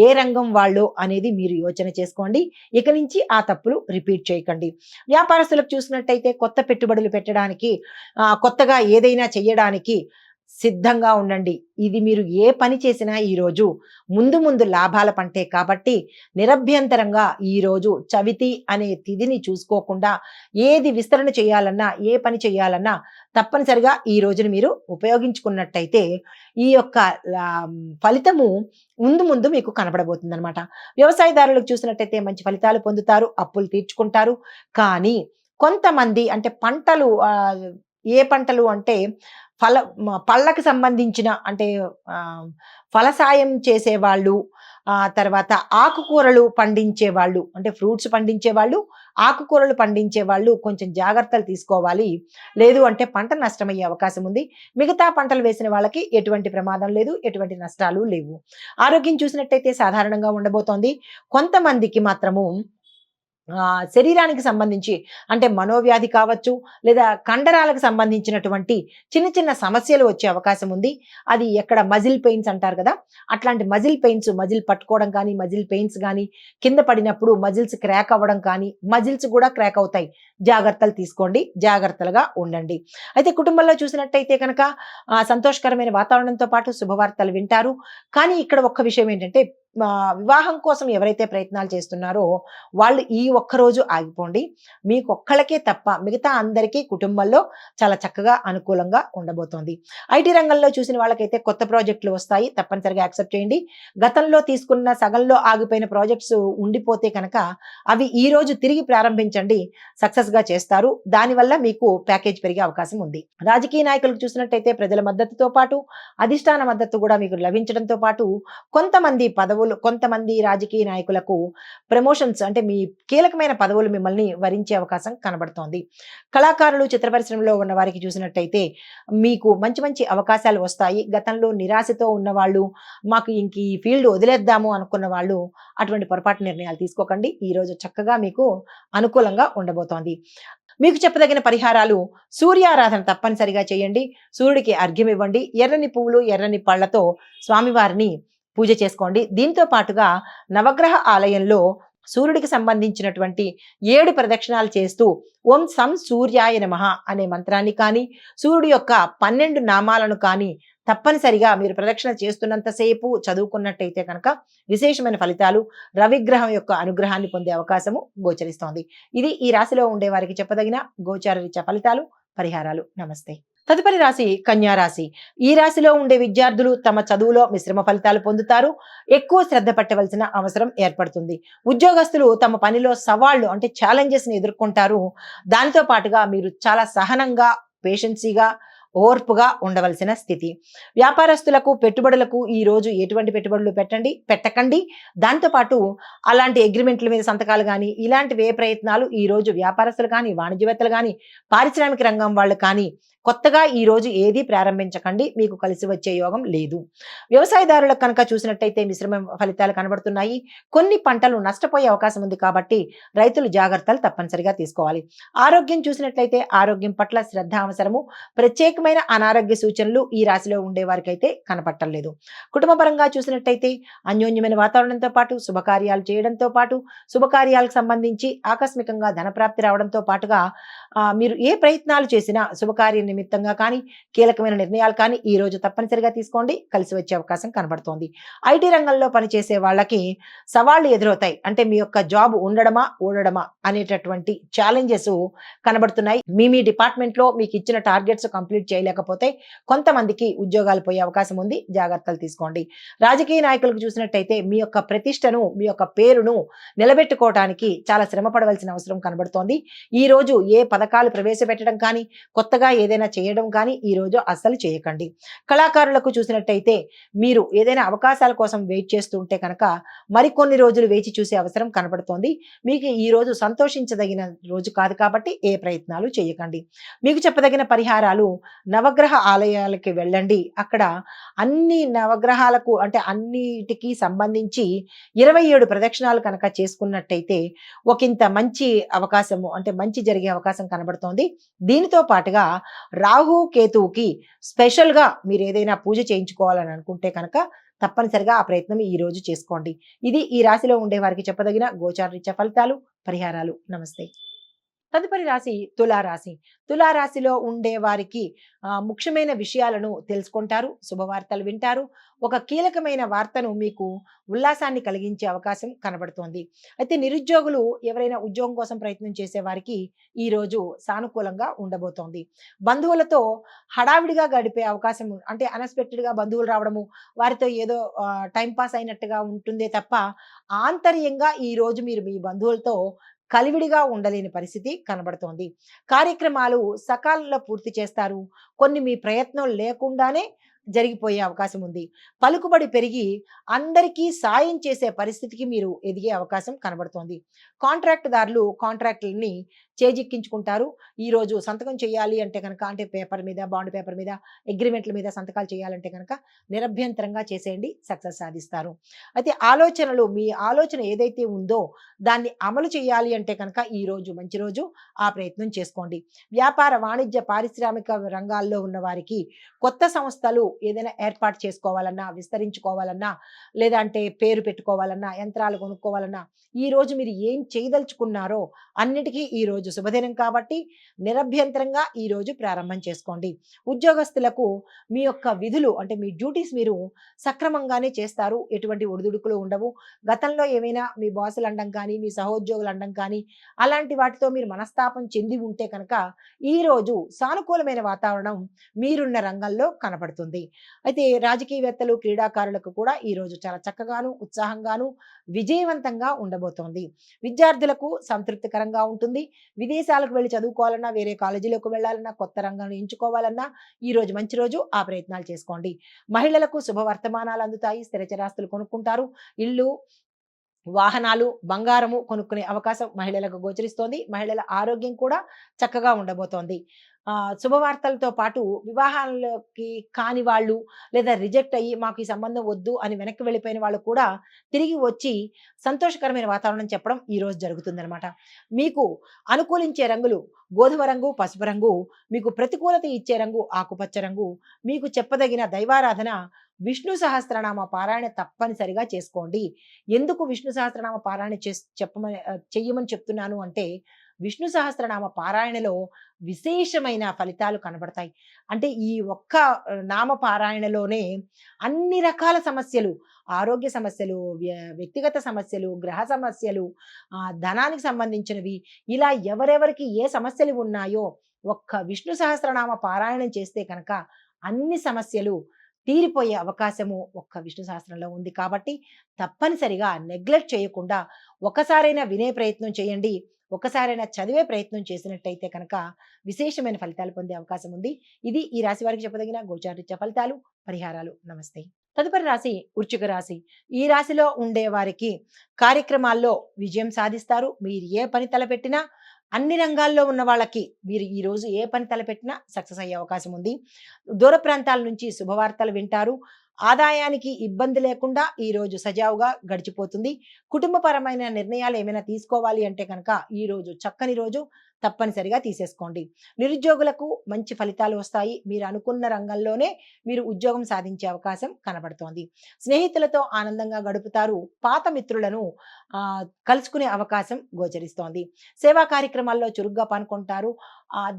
ఏ రంగం వాళ్ళు అనేది మీరు యోచన చేసుకోండి. ఇక నుంచి ఆ తప్పులు రిపీట్ చేయకండి. వ్యాపారస్తులకు చూసినట్టయితే కొత్త పెట్టుబడులు పెట్టడానికి, కొత్తగా ఏదైనా చేయడానికి సిద్ధంగా ఉండండి. ఇది మీరు ఏ పని చేసినా ఈరోజు ముందు ముందు లాభాల పంటే కాబట్టి నిరభ్యంతరంగా ఈరోజు చవితి అనే తిథిని చూసుకోకుండా ఏది విస్తరణ చేయాలన్నా, ఏ పని చేయాలన్నా తప్పనిసరిగా ఈ రోజును మీరు ఉపయోగించుకున్నట్టయితే ఈ యొక్క ఫలితము ముందు ముందు మీకు కనబడబోతుందన్నమాట. వ్యవసాయదారులకు చూసినట్టయితే మంచి ఫలితాలు పొందుతారు, అప్పులు తీర్చుకుంటారు. కానీ కొంతమంది అంటే పంటలు ఏ పంటలు అంటే పళ్ళకి సంబంధించిన అంటే ఫలసాయం చేసేవాళ్ళు, తర్వాత ఆకుకూరలు పండించేవాళ్ళు, అంటే ఫ్రూట్స్ పండించేవాళ్ళు, ఆకుకూరలు పండించేవాళ్ళు కొంచెం జాగ్రత్తలు తీసుకోవాలి. లేదు అంటే పంట నష్టమయ్యే అవకాశం ఉంది. మిగతా పంటలు వేసిన వాళ్ళకి ఎటువంటి ప్రమాదం లేదు, ఎటువంటి నష్టాలు లేవు. ఆరోగ్యం చూసినట్టయితే సాధారణంగా ఉండబోతోంది. కొంతమందికి మాత్రము శరీరానికి సంబంధించి అంటే మనోవ్యాధి కావచ్చు, లేదా కండరాలకు సంబంధించినటువంటి చిన్న చిన్న సమస్యలు వచ్చే అవకాశం ఉంది. అది ఎక్కడ మజిల్ పెయిన్స్ అంటారు కదా, అట్లాంటి మజిల్ పెయిన్స్, మజిల్ పట్టుకోవడం కానీ, మజిల్ పెయిన్స్ కానీ, కింద పడినప్పుడు మజిల్స్ క్రాక్ అవ్వడం కానీ, మజిల్స్ కూడా క్రాక్ అవుతాయి. జాగ్రత్తలు తీసుకోండి, జాగ్రత్తలుగా ఉండండి. అయితే కుటుంబంలో చూసినట్టయితే కనుక సంతోషకరమైన వాతావరణంతో పాటు శుభవార్తలు వింటారు. కానీ ఇక్కడ ఒక్క విషయం ఏంటంటే వివాహం కోసం ఎవరైతే ప్రయత్నాలు చేస్తున్నారో వాళ్ళు ఈ ఒక్కరోజు ఆగిపోండి. మీకు ఒక్కళ్ళకే తప్ప మిగతా అందరికీ కుటుంబంలో చాలా చక్కగా అనుకూలంగా ఉండబోతోంది. ఐటీ రంగంలో చూసిన వాళ్ళకైతే కొత్త ప్రాజెక్టులు వస్తాయి, తప్పనిసరిగా యాక్సెప్ట్ చేయండి. గతంలో తీసుకున్న సగంలో ఆగిపోయిన ప్రాజెక్ట్స్ ఉండిపోతే కనుక అవి ఈ రోజు తిరిగి ప్రారంభించండి, సక్సెస్గా చేస్తారు. దానివల్ల మీకు ప్యాకేజ్ పెరిగే అవకాశం ఉంది. రాజకీయ నాయకులకు చూసినట్టయితే ప్రజల మద్దతుతో పాటు అధిష్టాన మద్దతు కూడా మీకు లభించడంతో పాటు కొంతమంది రాజకీయ నాయకులకు ప్రమోషన్స్ అంటే మీ కీలకమైన పదవులు మిమ్మల్ని వరించే అవకాశం కనబడుతోంది. కళాకారులు, చిత్ర పరిశ్రమలో ఉన్న వారికి చూసినట్టయితే మీకు మంచి మంచి అవకాశాలు వస్తాయి. గతంలో నిరాశతో ఉన్నవాళ్ళు, మాకు ఇంక ఈ ఫీల్డ్ వదిలేద్దాము అనుకున్న వాళ్ళు అటువంటి పొరపాటు నిర్ణయాలు తీసుకోకండి. ఈరోజు చక్కగా మీకు అనుకూలంగా ఉండబోతోంది. మీకు చెప్పదగిన పరిహారాలు సూర్యారాధన తప్పనిసరిగా చేయండి. సూర్యుడికి అర్ఘ్యం ఇవ్వండి. ఎర్రని పువ్వులు, ఎర్రని పళ్ళతో స్వామివారిని పూజ చేసుకోండి. దీంతో పాటుగా నవగ్రహ ఆలయంలో సూర్యుడికి సంబంధించినటువంటి 7 ప్రదక్షిణాలు చేస్తూ ఓం సం సూర్యాయ నమః అనే మంత్రాన్ని కానీ, సూర్యుడి యొక్క 12 నామాలను కానీ తప్పనిసరిగా మీరు ప్రదక్షిణ చేస్తున్నంత సేపు చదువుకున్నట్టయితే కనుక విశేషమైన ఫలితాలు, రవిగ్రహం యొక్క అనుగ్రహాన్ని పొందే అవకాశము గోచరిస్తోంది. ఇది ఈ రాశిలో ఉండే వారికి చెప్పదగిన గోచార రీత్యా ఫలితాలు, పరిహారాలు. నమస్తే. తదుపరి రాశి కన్యా రాశి. ఈ రాశిలో ఉండే విద్యార్థులు తమ చదువులో మిశ్రమ ఫలితాలు పొందుతారు. ఎక్కువ శ్రద్ధ పెట్టవలసిన అవసరం ఏర్పడుతుంది. ఉద్యోగస్తులు తమ పనిలో సవాళ్లు అంటే ఛాలెంజెస్ ని ఎదుర్కొంటారు. దానితో పాటుగా మీరు చాలా సహనంగా, పేషెన్సీగా, ఓర్పుగా ఉండవలసిన స్థితి. వ్యాపారస్తులకు, పెట్టుబడులకు ఈ రోజు ఎటువంటి పెట్టుబడులు పెట్టకండి. దాంతో పాటు అలాంటి అగ్రిమెంట్ల మీద సంతకాలు గాని, ఇలాంటివి ఏ ప్రయత్నాలు ఈ రోజు వ్యాపారస్తులు కానీ, వాణిజ్యవేత్తలు కానీ, పారిశ్రామిక రంగం వాళ్ళు కానీ కొత్తగా ఈ రోజు ఏది ప్రారంభించకండి. మీకు కలిసి వచ్చే యోగం లేదు. వ్యవసాయదారులకు కనుక చూసినట్టయితే మిశ్రమ ఫలితాలు కనబడుతున్నాయి. కొన్ని పంటలు నష్టపోయే అవకాశం ఉంది కాబట్టి రైతులు జాగ్రత్తలు తప్పనిసరిగా తీసుకోవాలి. ఆరోగ్యం చూసినట్లయితే ఆరోగ్యం పట్ల శ్రద్ధ అవసరము. ప్రత్యేకమైన అనారోగ్య సూచనలు ఈ రాశిలో ఉండే వారికైతే కనపట్టలేదు. కుటుంబ పరంగా చూసినట్టయితే అన్యోన్యమైన వాతావరణంతో పాటు శుభకార్యాలు చేయడంతో పాటు శుభకార్యాలకు సంబంధించి ఆకస్మికంగా ధనప్రాప్తి రావడంతో పాటుగా మీరు ఏ ప్రయత్నాలు చేసినా శుభకార్య నిమిత్తంగా కానీ, కీలకమైన నిర్ణయాలు కానీ ఈ రోజు తప్పనిసరిగా తీసుకోండి. కలిసి వచ్చే అవకాశం కనబడుతోంది. ఐటీ రంగంలో పనిచేసే వాళ్ళకి సవాళ్లు ఎదురవుతాయి. అంటే మీ యొక్క జాబ్ ఉండడమా, ఊడడమా అనేటటువంటి ఛాలెంజెస్ కనబడుతున్నాయి. మీ డిపార్ట్మెంట్ లో మీకు ఇచ్చిన టార్గెట్స్ కంప్లీట్ చేయలేకపోతే కొంతమందికి ఉద్యోగాలు పోయే అవకాశం ఉంది. జాగ్రత్తలు తీసుకోండి. రాజకీయ నాయకులకు చూసినట్టయితే మీ యొక్క ప్రతిష్టను, మీ యొక్క పేరును నిలబెట్టుకోవడానికి చాలా శ్రమ పడవలసిన అవసరం కనబడుతోంది. ఈ రోజు ఏ పథకాలు ప్రవేశపెట్టడం కానీ, కొత్తగా ఏదైనా చేయడం కానీ ఈ రోజు అస్సలు చేయకండి. కళాకారులకు చూసినట్టయితే మీరు ఏదైనా అవకాశాల కోసం వెయిట్ చేస్తుంటే కనుక మరికొన్ని రోజులు వేచి చూసే అవసరం కనబడుతోంది. మీకు ఈ రోజు సంతోషించదగిన రోజు కాదు కాబట్టి ఏ ప్రయత్నాలు చేయకండి. మీకు చెప్పదగిన పరిహారాలు నవగ్రహ ఆలయాలకి వెళ్ళండి. అక్కడ అన్ని నవగ్రహాలకు అంటే అన్నిటికీ సంబంధించి 27 ప్రదక్షిణాలు కనుక చేసుకున్నట్టయితే ఒకంత మంచి అవకాశము అంటే మంచి జరిగే అవకాశం కనబడుతోంది. దీనితో పాటుగా రాహు కేతువుకి స్పెషల్గా మీరు ఏదైనా పూజ చేయించుకోవాలని అనుకుంటే కనుక తప్పనిసరిగా ఆ ప్రయత్నం ఈ రోజు చేసుకోండి. ఇది ఈ రాశిలో ఉండే వారికి చెప్పదగిన గోచార రీత్యా ఫలితాలు, పరిహారాలు. నమస్తే. తదుపరి రాశి తులారాశి. తులారాశిలో ఉండే వారికి ముఖ్యమైన విషయాలను తెలుసుకుంటారు. శుభవార్తలు వింటారు. ఒక కీలకమైన వార్తను మీకు ఉల్లాసాన్ని కలిగించే అవకాశం కనబడుతోంది. అయితే నిరుద్యోగులు ఎవరైనా ఉద్యోగం కోసం ప్రయత్నం చేసే వారికి ఈ రోజు సానుకూలంగా ఉండబోతోంది. బంధువులతో హడావిడిగా గడిపే అవకాశం అంటే అన్ఎక్స్పెక్టెడ్ గా బంధువులు రావడము, వారితో ఏదో టైం పాస్ అయినట్టుగా ఉంటుందే తప్ప ఆంతర్యంగా ఈ రోజు మీరు మీ బంధువులతో కలివిడిగా ఉండలేని పరిస్థితి కనబడుతోంది. కార్యక్రమాలు సకాలంలో పూర్తి చేస్తారు. కొన్ని మీ ప్రయత్నం లేకుండానే జరిగిపోయే అవకాశం ఉంది. పలుకుబడి పెరిగి అందరికీ సాయం చేసే పరిస్థితికి మీరు ఎదిగే అవకాశం కనబడుతోంది. కాంట్రాక్టుదారులు కాంట్రాక్టులని చేజిక్కించుకుంటారు. ఈ రోజు సంతకం చేయాలి అంటే కనుక అంటే పేపర్ మీద, బాండ్ పేపర్ మీద, అగ్రిమెంట్ల మీద సంతకాలు చేయాలంటే కనుక నిరభ్యంతరంగా చేసేయండి. సక్సెస్ సాధిస్తారు. అయితే మీ ఆలోచన ఏదైతే ఉందో దాన్ని అమలు చేయాలి అంటే కనుక ఈ రోజు మంచి రోజు. ఆ ప్రయత్నం చేసుకోండి. వ్యాపార, వాణిజ్య, పారిశ్రామిక రంగాల్లో ఉన్న వారికి కొత్త సంస్థలు ఏదైనా ఏర్పాటు చేసుకోవాలన్నా, విస్తరించుకోవాలన్నా, లేదంటే పేరు పెట్టుకోవాలన్నా, యంత్రాలు కొనుక్కోవాలన్నా ఈ రోజు మీరు ఏం చేయదలుచుకున్నారో అన్నిటికీ ఈ రోజు శుభదినం కాబట్టి నిరభ్యంతరంగా ఈ రోజు ప్రారంభం చేసుకోండి. ఉద్యోగస్తులకు మీ యొక్క విధులు అంటే మీ డ్యూటీస్ మీరు సక్రమంగానే చేస్తారు. ఎటువంటి ఒడిదుడుకులు ఉండవు. గతంలో ఏమైనా మీ బాసులు అనడం కానీ, మీ సహోద్యోగులు అనడం కానీ అలాంటి వాటితో మీరు మనస్తాపం చెంది ఉంటే కనుక ఈ రోజు సానుకూలమైన వాతావరణం మీరున్న రంగంలో కనపడుతుంది. అయితే రాజకీయవేత్తలు, క్రీడాకారులకు కూడా ఈ రోజు చాలా చక్కగాను, ఉత్సాహంగాను, విజయవంతంగా ఉండబోతోంది. విద్యార్థులకు సంతృప్తికరంగా ఉంటుంది. విదేశాలకు వెళ్ళి చదువుకోవాలన్నా, వేరే కాలేజీలకు వెళ్ళాలన్నా, కొత్త రంగాన్ని ఎంచుకోవాలన్నా ఈ రోజు మంచి రోజు. ఆ ప్రయత్నాలు చేసుకోండి. మహిళలకు శుభవర్తమానాలు అందుతాయి. స్థిరచరాస్తులు కొనుక్కుంటారు. ఇల్లు, వాహనాలు, బంగారము కొనుక్కునే అవకాశం మహిళలకు గోచరిస్తోంది. మహిళల ఆరోగ్యం కూడా చక్కగా ఉండబోతోంది. శుభవార్తలతో పాటు వివాహాలకి కాని వాళ్ళు లేదా రిజెక్ట్ అయ్యి మాకు ఈ సంబంధం వద్దు అని వెనక్కి వెళ్ళిపోయిన వాళ్ళు కూడా తిరిగి వచ్చి సంతోషకరమైన వాతావరణం చెప్పడం ఈ రోజు జరుగుతుందనమాట. మీకు అనుకూలించే రంగులు గోధుమ రంగు, పసుపు రంగు. మీకు ప్రతికూలత ఇచ్చే రంగు ఆకుపచ్చ రంగు. మీకు చెప్పదగిన దైవారాధన విష్ణు సహస్రనామ పారాయణ తప్పనిసరిగా చేసుకోండి. ఎందుకు విష్ణు సహస్రనామ పారాయణ చెయ్యమని చెప్తున్నాను అంటే విష్ణు సహస్రనామ పారాయణలో విశేషమైన ఫలితాలు కనబడతాయి. అంటే ఈ ఒక్క నామ పారాయణలోనే అన్ని రకాల సమస్యలు, ఆరోగ్య సమస్యలు, వ్యక్తిగత సమస్యలు, గ్రహ సమస్యలు, ధనానికి సంబంధించినవి, ఇలా ఎవరెవరికి ఏ సమస్యలు ఉన్నాయో ఒక్క విష్ణు సహస్రనామ పారాయణం చేస్తే కనుక అన్ని సమస్యలు తీరిపోయే అవకాశము ఒక్క విష్ణు సహస్రంలో ఉంది. కాబట్టి తప్పనిసరిగా నెగ్లెక్ట్ చేయకుండా ఒకసారైనా వినే ప్రయత్నం చేయండి. ఒకసారైనా చదివే ప్రయత్నం చేసినట్టయితే కనుక విశేషమైన ఫలితాలు పొందే అవకాశం ఉంది. ఇది ఈ రాశి వారికి చెప్పదగిన గోచారరీత్యా ఫలితాలు, పరిహారాలు. నమస్తే. తదుపరి రాశి వృశ్చిక రాశి. ఈ రాశిలో ఉండే వారికి కార్యక్రమాల్లో విజయం సాధిస్తారు. మీరు ఏ పని తలపెట్టినా, అన్ని రంగాల్లో ఉన్న వాళ్ళకి మీరు ఈరోజు ఏ పని తలపెట్టినా సక్సెస్ అయ్యే అవకాశం ఉంది. దూర ప్రాంతాల నుంచి శుభవార్తలు వింటారు. ఆదాయానికి ఇబ్బంది లేకుండా ఈరోజు సజావుగా గడిచిపోతుంది. కుటుంబపరమైన నిర్ణయాలు ఏమైనా తీసుకోవాలి అంటే కనుక ఈరోజు చక్కని రోజు, తప్పనిసరిగా తీసేసుకోండి. నిరుద్యోగులకు మంచి ఫలితాలు వస్తాయి. మీరు అనుకున్న రంగంలోనే మీరు ఉద్యోగం సాధించే అవకాశం కనబడుతోంది. స్నేహితులతో ఆనందంగా గడుపుతారు. పాత మిత్రులను కలుసుకునే అవకాశం గోచరిస్తోంది. సేవా కార్యక్రమాల్లో చురుగ్గా పాల్గొంటారు.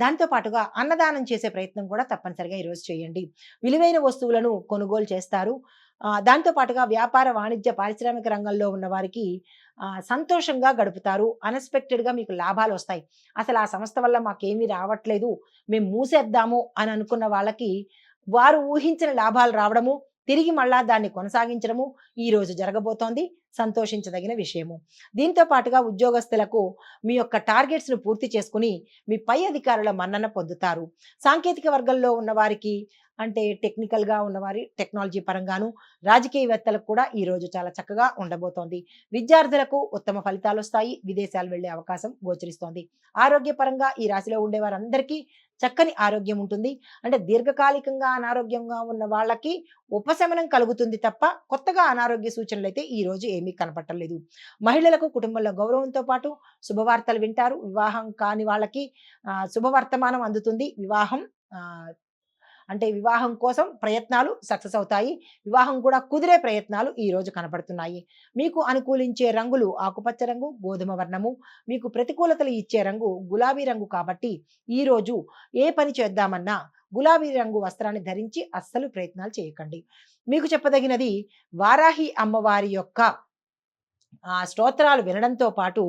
దాంతో పాటుగా అన్నదానం చేసే ప్రయత్నం కూడా తప్పనిసరిగా ఈరోజు చేయండి. విలువైన వస్తువులను కొనుగోలు చేస్తారు. దాంతో పాటుగా వ్యాపార, వాణిజ్య, పారిశ్రామిక రంగంలో ఉన్న వారికి సంతోషంగా గడుపుతారు. అన్ఎక్స్‌పెక్టెడ్‌గా మీకు లాభాలు వస్తాయి. అసలు ఆ సంస్థ వల్ల మాకేమీ రావట్లేదు, మేము మూసేద్దాము అని అనుకున్న వాళ్ళకి వారు ఊహించిన లాభాలు రావడము, తిరిగి మళ్ళా దాన్ని కొనసాగించడము ఈరోజు జరగబోతోంది. సంతోషించదగిన విషయము. దీంతో పాటుగా ఉద్యోగస్తులకు మీ యొక్క టార్గెట్స్‌ను పూర్తి చేసుకొని మీ పై అధికారుల మన్నన పొందుతారు. సాంకేతిక వర్గంలో ఉన్నవారికి, అంటే టెక్నికల్‌గా ఉన్నవారి టెక్నాలజీ పరంగాను, రాజకీయవేత్తలకు కూడా ఈరోజు చాలా చక్కగా ఉండబోతోంది. విద్యార్థులకు ఉత్తమ ఫలితాలొస్తాయి. విదేశాలు వెళ్ళే అవకాశం గోచరిస్తోంది. ఆరోగ్యపరంగా ఈ రాశిలో ఉండే వారందరికీ చక్కని ఆరోగ్యం ఉంటుంది. అంటే దీర్ఘకాలికంగా అనారోగ్యంగా ఉన్న వాళ్ళకి ఉపశమనం కలుగుతుంది తప్ప కొత్తగా అనారోగ్య సూచనలైతే ఈరోజు ఏమీ కనపడలేదు. మహిళలకు కుటుంబంలో గౌరవంతో పాటు శుభవార్తలు వింటారు. వివాహం కాని వాళ్ళకి శుభవర్తమానం అందుతుంది. వివాహం కోసం ప్రయత్నాలు సక్సెస్ అవుతాయి. వివాహం కూడా కుదిరే ప్రయత్నాలు ఈ రోజు కనపడుతున్నాయి. మీకు అనుకూలించే రంగులు ఆకుపచ్చ రంగు, గోధుమ వర్ణము. మీకు ప్రతికూలతలు ఇచ్చే రంగు గులాబీ రంగు. కాబట్టి ఈ రోజు ఏ పని చేద్దామన్నా గులాబీ రంగు వస్త్రాన్ని ధరించి అస్సలు ప్రయత్నాలు చేయకండి. మీకు చెప్పదగినది వారాహి అమ్మవారి యొక్క స్తోత్రాలు వినడంతో పాటు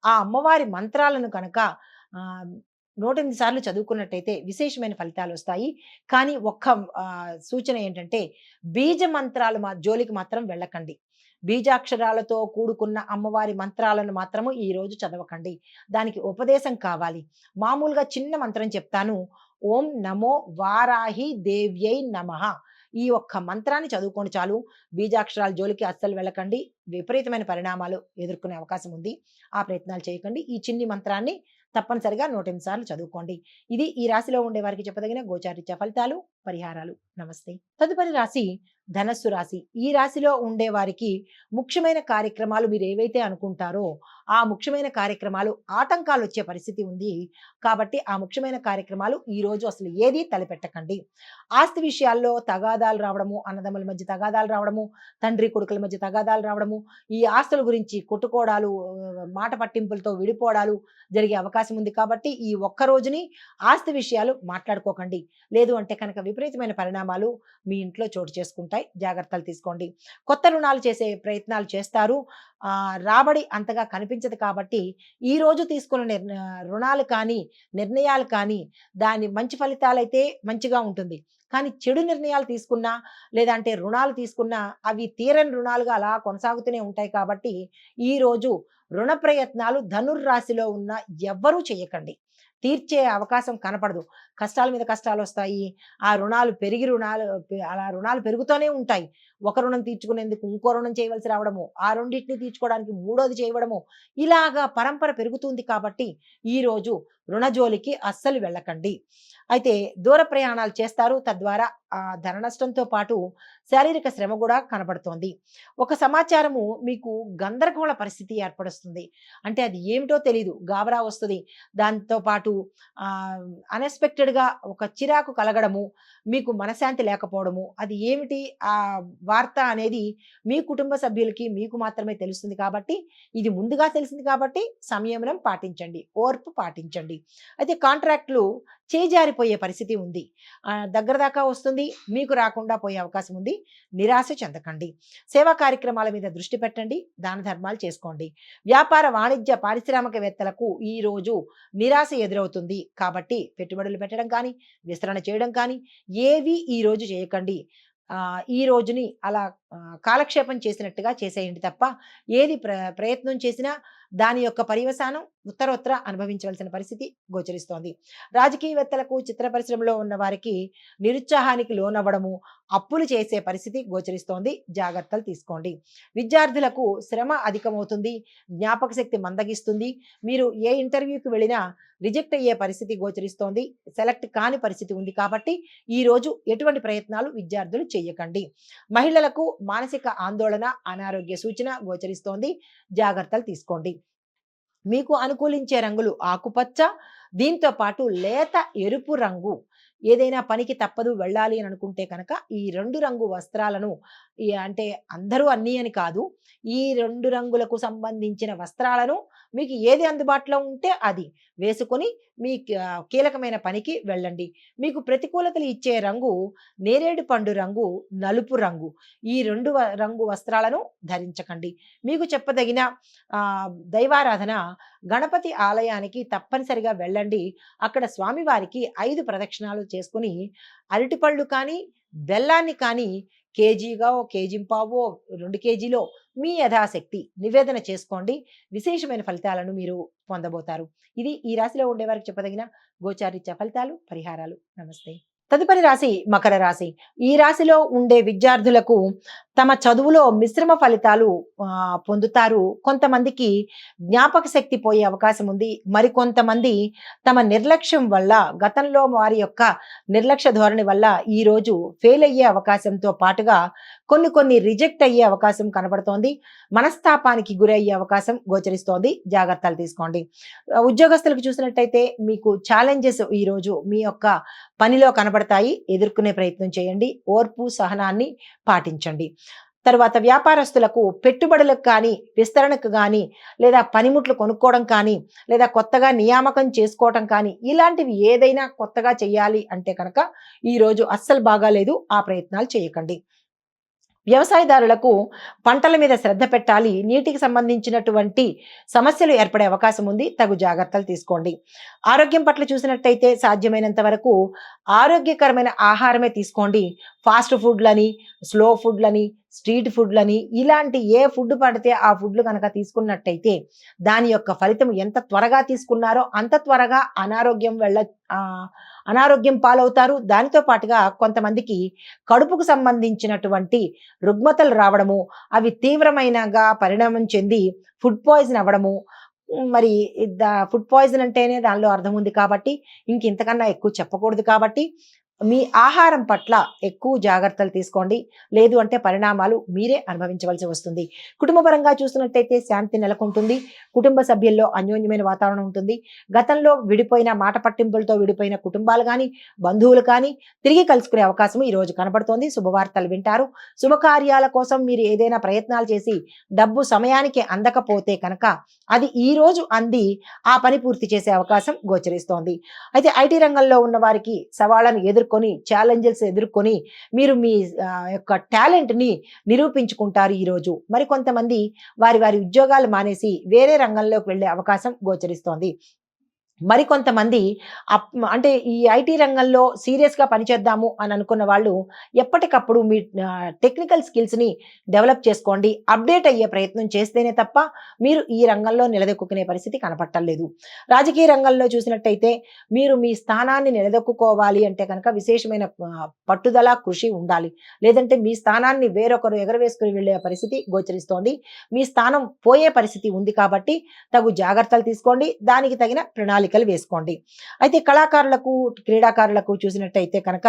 ఆ అమ్మవారి మంత్రాలను కనుక 108 సార్లు చదువుకున్నట్టయితే విశేషమైన ఫలితాలు వస్తాయి. కానీ ఒక్క సూచన ఏంటంటే బీజ మంత్రాలు జోలికి మాత్రం వెళ్ళకండి. బీజాక్షరాలతో కూడుకున్న అమ్మవారి మంత్రాలను మాత్రము ఈ రోజు చదవకండి. దానికి ఉపదేశం కావాలి. మామూలుగా చిన్న మంత్రం చెప్తాను. ఓం నమో వారాహి దేవ్యై నమః. ఈ ఒక్క మంత్రాన్ని చదువుకోండి చాలు. బీజాక్షరాల జోలికి అస్సలు వెళ్ళకండి. విపరీతమైన పరిణామాలు ఎదుర్కొనే అవకాశం ఉంది. ఆ ప్రయత్నాలు చేయకండి. ఈ చిన్ని మంత్రాన్ని తప్పనిసరిగా 108 సార్లు చదువుకోండి. ఇది ఈ రాశిలో ఉండే వారికి చెప్పదగిన గోచారీత్యా ఫలితాలు, పరిహారాలు. నమస్తే. తదుపరి రాశి ధనస్సు రాశి. ఈ రాశిలో ఉండే వారికి ముఖ్యమైన కార్యక్రమాలు మీరు ఏవైతే అనుకుంటారో ఆ ముఖ్యమైన కార్యక్రమాలు ఆటంకాలు వచ్చే పరిస్థితి ఉంది. కాబట్టి ఆ ముఖ్యమైన కార్యక్రమాలు ఈ రోజు అసలు ఏది తలపెట్టకండి. ఆస్తి విషయాల్లో తగాదాలు రావడము, అన్నదమ్ముల మధ్య తగాదాలు రావడము, తండ్రి కొడుకుల మధ్య తగాదాలు రావడము, ఈ ఆస్తుల గురించి కొట్టుకోవడాలు, మాట పట్టింపులతో విడిపోవడాలు జరిగే అవకాశం ఉంది. కాబట్టి ఈ ఒక్క రోజుని ఆస్తి విషయాలు మాట్లాడుకోకండి. లేదు అంటే కనుక విపరీతమైన పరిణామాలు మీ ఇంట్లో చోటు చేసుకుంటాయి. జాగ్రత్తలు తీసుకోండి. కొత్త రుణాలు చేసే ప్రయత్నాలు చేస్తారు. రాబడి అంతగా కనిపించదు. కాబట్టి ఈ రోజు తీసుకున్న రుణాలు కానీ, నిర్ణయాలు కానీ దాని మంచి ఫలితాలైతే మంచిగా ఉంటుంది. కానీ చెడు నిర్ణయాలు తీసుకున్నా, లేదంటే రుణాలు తీసుకున్నా అవి తీరని రుణాలుగా అలా కొనసాగుతూనే ఉంటాయి. కాబట్టి ఈరోజు రుణ ప్రయత్నాలు ధనుర్రాశిలో ఉన్న ఎవ్వరూ చేయకండి. తీర్చే అవకాశం కనపడదు. కష్టాల మీద కష్టాలు వస్తాయి. ఆ రుణాలు పెరిగి అలా రుణాలు పెరుగుతూనే ఉంటాయి. ఒక రుణం తీర్చుకునేందుకు ఇంకో రుణం చేయవలసి రావడము, ఆ రెండింటిని తీర్చుకోవడానికి మూడోది చేయడము, ఇలాగా పరంపర పెరుగుతుంది. కాబట్టి ఈరోజు రుణ జోలికి అస్సలు వెళ్ళకండి. అయితే దూర ప్రయాణాలు చేస్తారు. తద్వారా ఆ ధన నష్టంతో పాటు శారీరక శ్రమ కూడా కనబడుతోంది. ఒక సమాచారము మీకు గందరగోళ పరిస్థితి ఏర్పడుస్తుంది. అంటే అది ఏమిటో తెలీదు. గాబరా వస్తది. దాంతో పాటు ఆహ్, అన్‌ఎక్స్‌పెక్టెడ్‌గా ఒక చిరాకు కలగడము, మీకు మనశ్శాంతి లేకపోవడము, అది ఏమిటి ఆ వార్త అనేది మీ కుటుంబ సభ్యులకి మీకు మాత్రమే తెలుస్తుంది కాబట్టి, ఇది ముందుగా తెలిసింది కాబట్టి సంయమనం పాటించండి. ఓర్పు పాటించండి. అయితే కాంట్రాక్ట్‌లు చేజారిపోయే పరిస్థితి ఉంది. దగ్గర దాకా వస్తుంది. మీకు రాకుండా పోయే అవకాశం ఉంది. నిరాశ చెందకండి. సేవా కార్యక్రమాల మీద దృష్టి పెట్టండి. దాన ధర్మాలు చేసుకోండి. వ్యాపార, వాణిజ్య, పారిశ్రామికవేత్తలకు ఈరోజు నిరాశ ఎదురవుతుంది. కాబట్టి పెట్టుబడులు పెట్టడం కానీ, విస్తరణ చేయడం కానీ ఏవి ఈరోజు చేయకండి. ఈ రోజుని అలా కాలక్షేపం చేసినట్టుగా చేసేయండి తప్ప ఏది ప్రయత్నం చేసినా దాని యొక్క పర్యవసానం ఉత్తరోత్తర అనుభవించవలసిన పరిస్థితి గోచరిస్తోంది. రాజకీయవేత్తలకు, చిత్ర పరిశ్రమలో ఉన్న వారికి నిరుత్సాహానికి లోనవ్వడము, అప్పులు చేసే పరిస్థితి గోచరిస్తోంది. జాగ్రత్తలు తీసుకోండి. విద్యార్థులకు శ్రమ అధికమవుతుంది. జ్ఞాపక శక్తి మందగిస్తుంది. మీరు ఏ ఇంటర్వ్యూకి వెళ్ళినా రిజెక్ట్ అయ్యే పరిస్థితి గోచరిస్తోంది. సెలెక్ట్ కాని పరిస్థితి ఉంది కాబట్టి ఈరోజు ఎటువంటి ప్రయత్నాలు విద్యార్థులు చేయకండి. మహిళలకు మానసిక ఆందోళన, అనారోగ్య సూచన గోచరిస్తోంది. జాగ్రత్తలు తీసుకోండి. మీకు అనుకూలించే రంగులు ఆకుపచ్చ, దీంతో పాటు లేత ఎరుపు రంగు. ఏదైనా పనికి తప్పదు వెళ్ళాలి అని అనుకుంటే కనుక ఈ 2 రంగు వస్త్రాలను అంటే అందరూ అన్నీ అని కాదు. ఈ 2 రంగులకు సంబంధించిన వస్త్రాలను మీకు ఏది అందుబాటులో ఉంటే అది వేసుకొని మీ కీలకమైన పనికి వెళ్ళండి. మీకు ప్రతికూలతలు ఇచ్చే రంగు నేరేడు పండు రంగు, నలుపు రంగు. ఈ 2 రంగు వస్త్రాలను ధరించకండి. మీకు చెప్పదగిన దైవారాధన గణపతి ఆలయానికి తప్పనిసరిగా వెళ్ళండి. అక్కడ స్వామివారికి 5 ప్రదక్షిణాలు చేసుకొని అరటిపళ్ళు కానీ, బెల్లాన్ని కానీ కేజీగా, కేజింపావో, 2 కేజీలో మీ యథాశక్తి నివేదన చేసుకోండి. విశేషమైన ఫలితాలను మీరు పొందబోతారు. ఇది ఈ రాశిలో ఉండేవారికి చెప్పదగిన గోచారీత్యా ఫలితాలు, పరిహారాలు. నమస్తే. తదుపరి రాశి మకర రాశి. ఈ రాశిలో ఉండే విద్యార్థులకు తమ చదువులో మిశ్రమ ఫలితాలు పొందుతారు. కొంతమందికి జ్ఞాపక శక్తి పోయే అవకాశం ఉంది. మరికొంతమంది తమ నిర్లక్ష్యం వల్ల, గతంలో వారి యొక్క నిర్లక్ష్య ధోరణి వల్ల ఈరోజు ఫెయిల్ అయ్యే అవకాశంతో పాటుగా కొన్ని రిజెక్ట్ అయ్యే అవకాశం కనబడుతోంది. మనస్తాపానికి గురయ్యే అవకాశం గోచరిస్తోంది. జాగ్రత్తలు తీసుకోండి. ఉద్యోగస్తులకు చూసినట్టయితే మీకు ఛాలెంజెస్ ఈరోజు మీ యొక్క పనిలో కనబడతాయి. ఎదుర్కొనే ప్రయత్నం చేయండి. ఓర్పు, సహనాన్ని పాటించండి. తర్వాత వ్యాపారస్తులకు పెట్టుబడులకు కానీ, విస్తరణకు కానీ, లేదా పనిముట్లు కొనుక్కోవడం కానీ, లేదా కొత్తగా నియామకం చేసుకోవటం కానీ, ఇలాంటివి ఏదైనా కొత్తగా చేయాలి అంటే కనుక ఈరోజు అస్సలు బాగాలేదు. ఆ ప్రయత్నాలు చేయకండి. వ్యవసాయదారులకు పంటల మీద శ్రద్ధ పెట్టాలి. నీటికి సంబంధించినటువంటి సమస్యలు ఏర్పడే అవకాశం ఉంది. తగు జాగ్రత్తలు తీసుకోండి. ఆరోగ్యం పట్ల చూసినట్టయితే సాధ్యమైనంత వరకు ఆరోగ్యకరమైన ఆహారమే తీసుకోండి. ఫాస్ట్ ఫుడ్లని, స్లో ఫుడ్లని, స్ట్రీట్ ఫుడ్లని, ఇలాంటి ఏ ఫుడ్ పడితే ఆ ఫుడ్లు కనుక తీసుకున్నట్టయితే దాని యొక్క ఫలితం ఎంత త్వరగా తీసుకున్నారో అంత త్వరగా అనారోగ్యం పాలవుతారు. దానితో పాటుగా కొంతమందికి కడుపుకు సంబంధించినటువంటి రుగ్మతలు రావడము, అవి తీవ్రమైనగా పరిణామం చెంది ఫుడ్ పాయిజన్ అవ్వడము. మరి ఫుడ్ పాయిజన్ అంటేనే దానిలో అర్థం ఉంది కాబట్టి ఇంతకన్నా ఎక్కువ చెప్పకూడదు కాబట్టి మీ ఆహారం పట్ల ఎక్కువ జాగ్రత్తలు తీసుకోండి. లేదు అంటే పరిణామాలు మీరే అనుభవించవలసి వస్తుంది. కుటుంబపరంగా చూస్తున్నట్టయితే శాంతి నెలకొంటుంది. కుటుంబ సభ్యుల్లో అన్యోన్యమైన వాతావరణం ఉంటుంది. గతంలో విడిపోయిన, మాట పట్టింపులతో విడిపోయిన కుటుంబాలు కానీ, బంధువులు కానీ తిరిగి కలుసుకునే అవకాశం ఈ రోజు కనబడుతోంది. శుభవార్తలు వింటారు. శుభకార్యాల కోసం మీరు ఏదైనా ప్రయత్నాలు చేసి డబ్బు సమయానికి అందకపోతే కనుక అది ఈ రోజు అంది ఆ పని పూర్తి చేసే అవకాశం గోచరిస్తోంది. అయితే ఐటీ రంగంలో ఉన్న వారికి సవాళ్లను ఛాలెంజెస్ ఎదుర్కొని మీరు మీ యొక్క టాలెంట్ ని నిరూపించుకుంటారు ఈరోజు. మరికొంతమంది వారి ఉద్యోగాలు మానేసి వేరే రంగంలోకి వెళ్ళే అవకాశం గోచరిస్తోంది. మరికొంతమంది అంటే ఈ ఐటీ రంగంలో సీరియస్గా పనిచేద్దాము అని అనుకున్న వాళ్ళు ఎప్పటికప్పుడు మీ టెక్నికల్ స్కిల్స్ని డెవలప్ చేసుకోండి. అప్డేట్ అయ్యే ప్రయత్నం చేస్తేనే తప్ప మీరు ఈ రంగంలో నిలదొక్కునే పరిస్థితి కనపట్టలేదు. రాజకీయ రంగంలో చూసినట్టయితే మీరు మీ స్థానాన్ని నిలదొక్కుకోవాలి అంటే కనుక విశేషమైన పట్టుదల, కృషి ఉండాలి. లేదంటే మీ స్థానాన్ని వేరొకరు ఎగరవేసుకుని వెళ్ళే పరిస్థితి గోచరిస్తోంది. మీ స్థానం పోయే పరిస్థితి ఉంది కాబట్టి తగు జాగ్రత్తలు తీసుకోండి. దానికి తగిన ప్రణాళిక ప్రణాళికలు వేసుకోండి. అయితే కళాకారులకు, క్రీడాకారులకు చూసినట్టయితే కనుక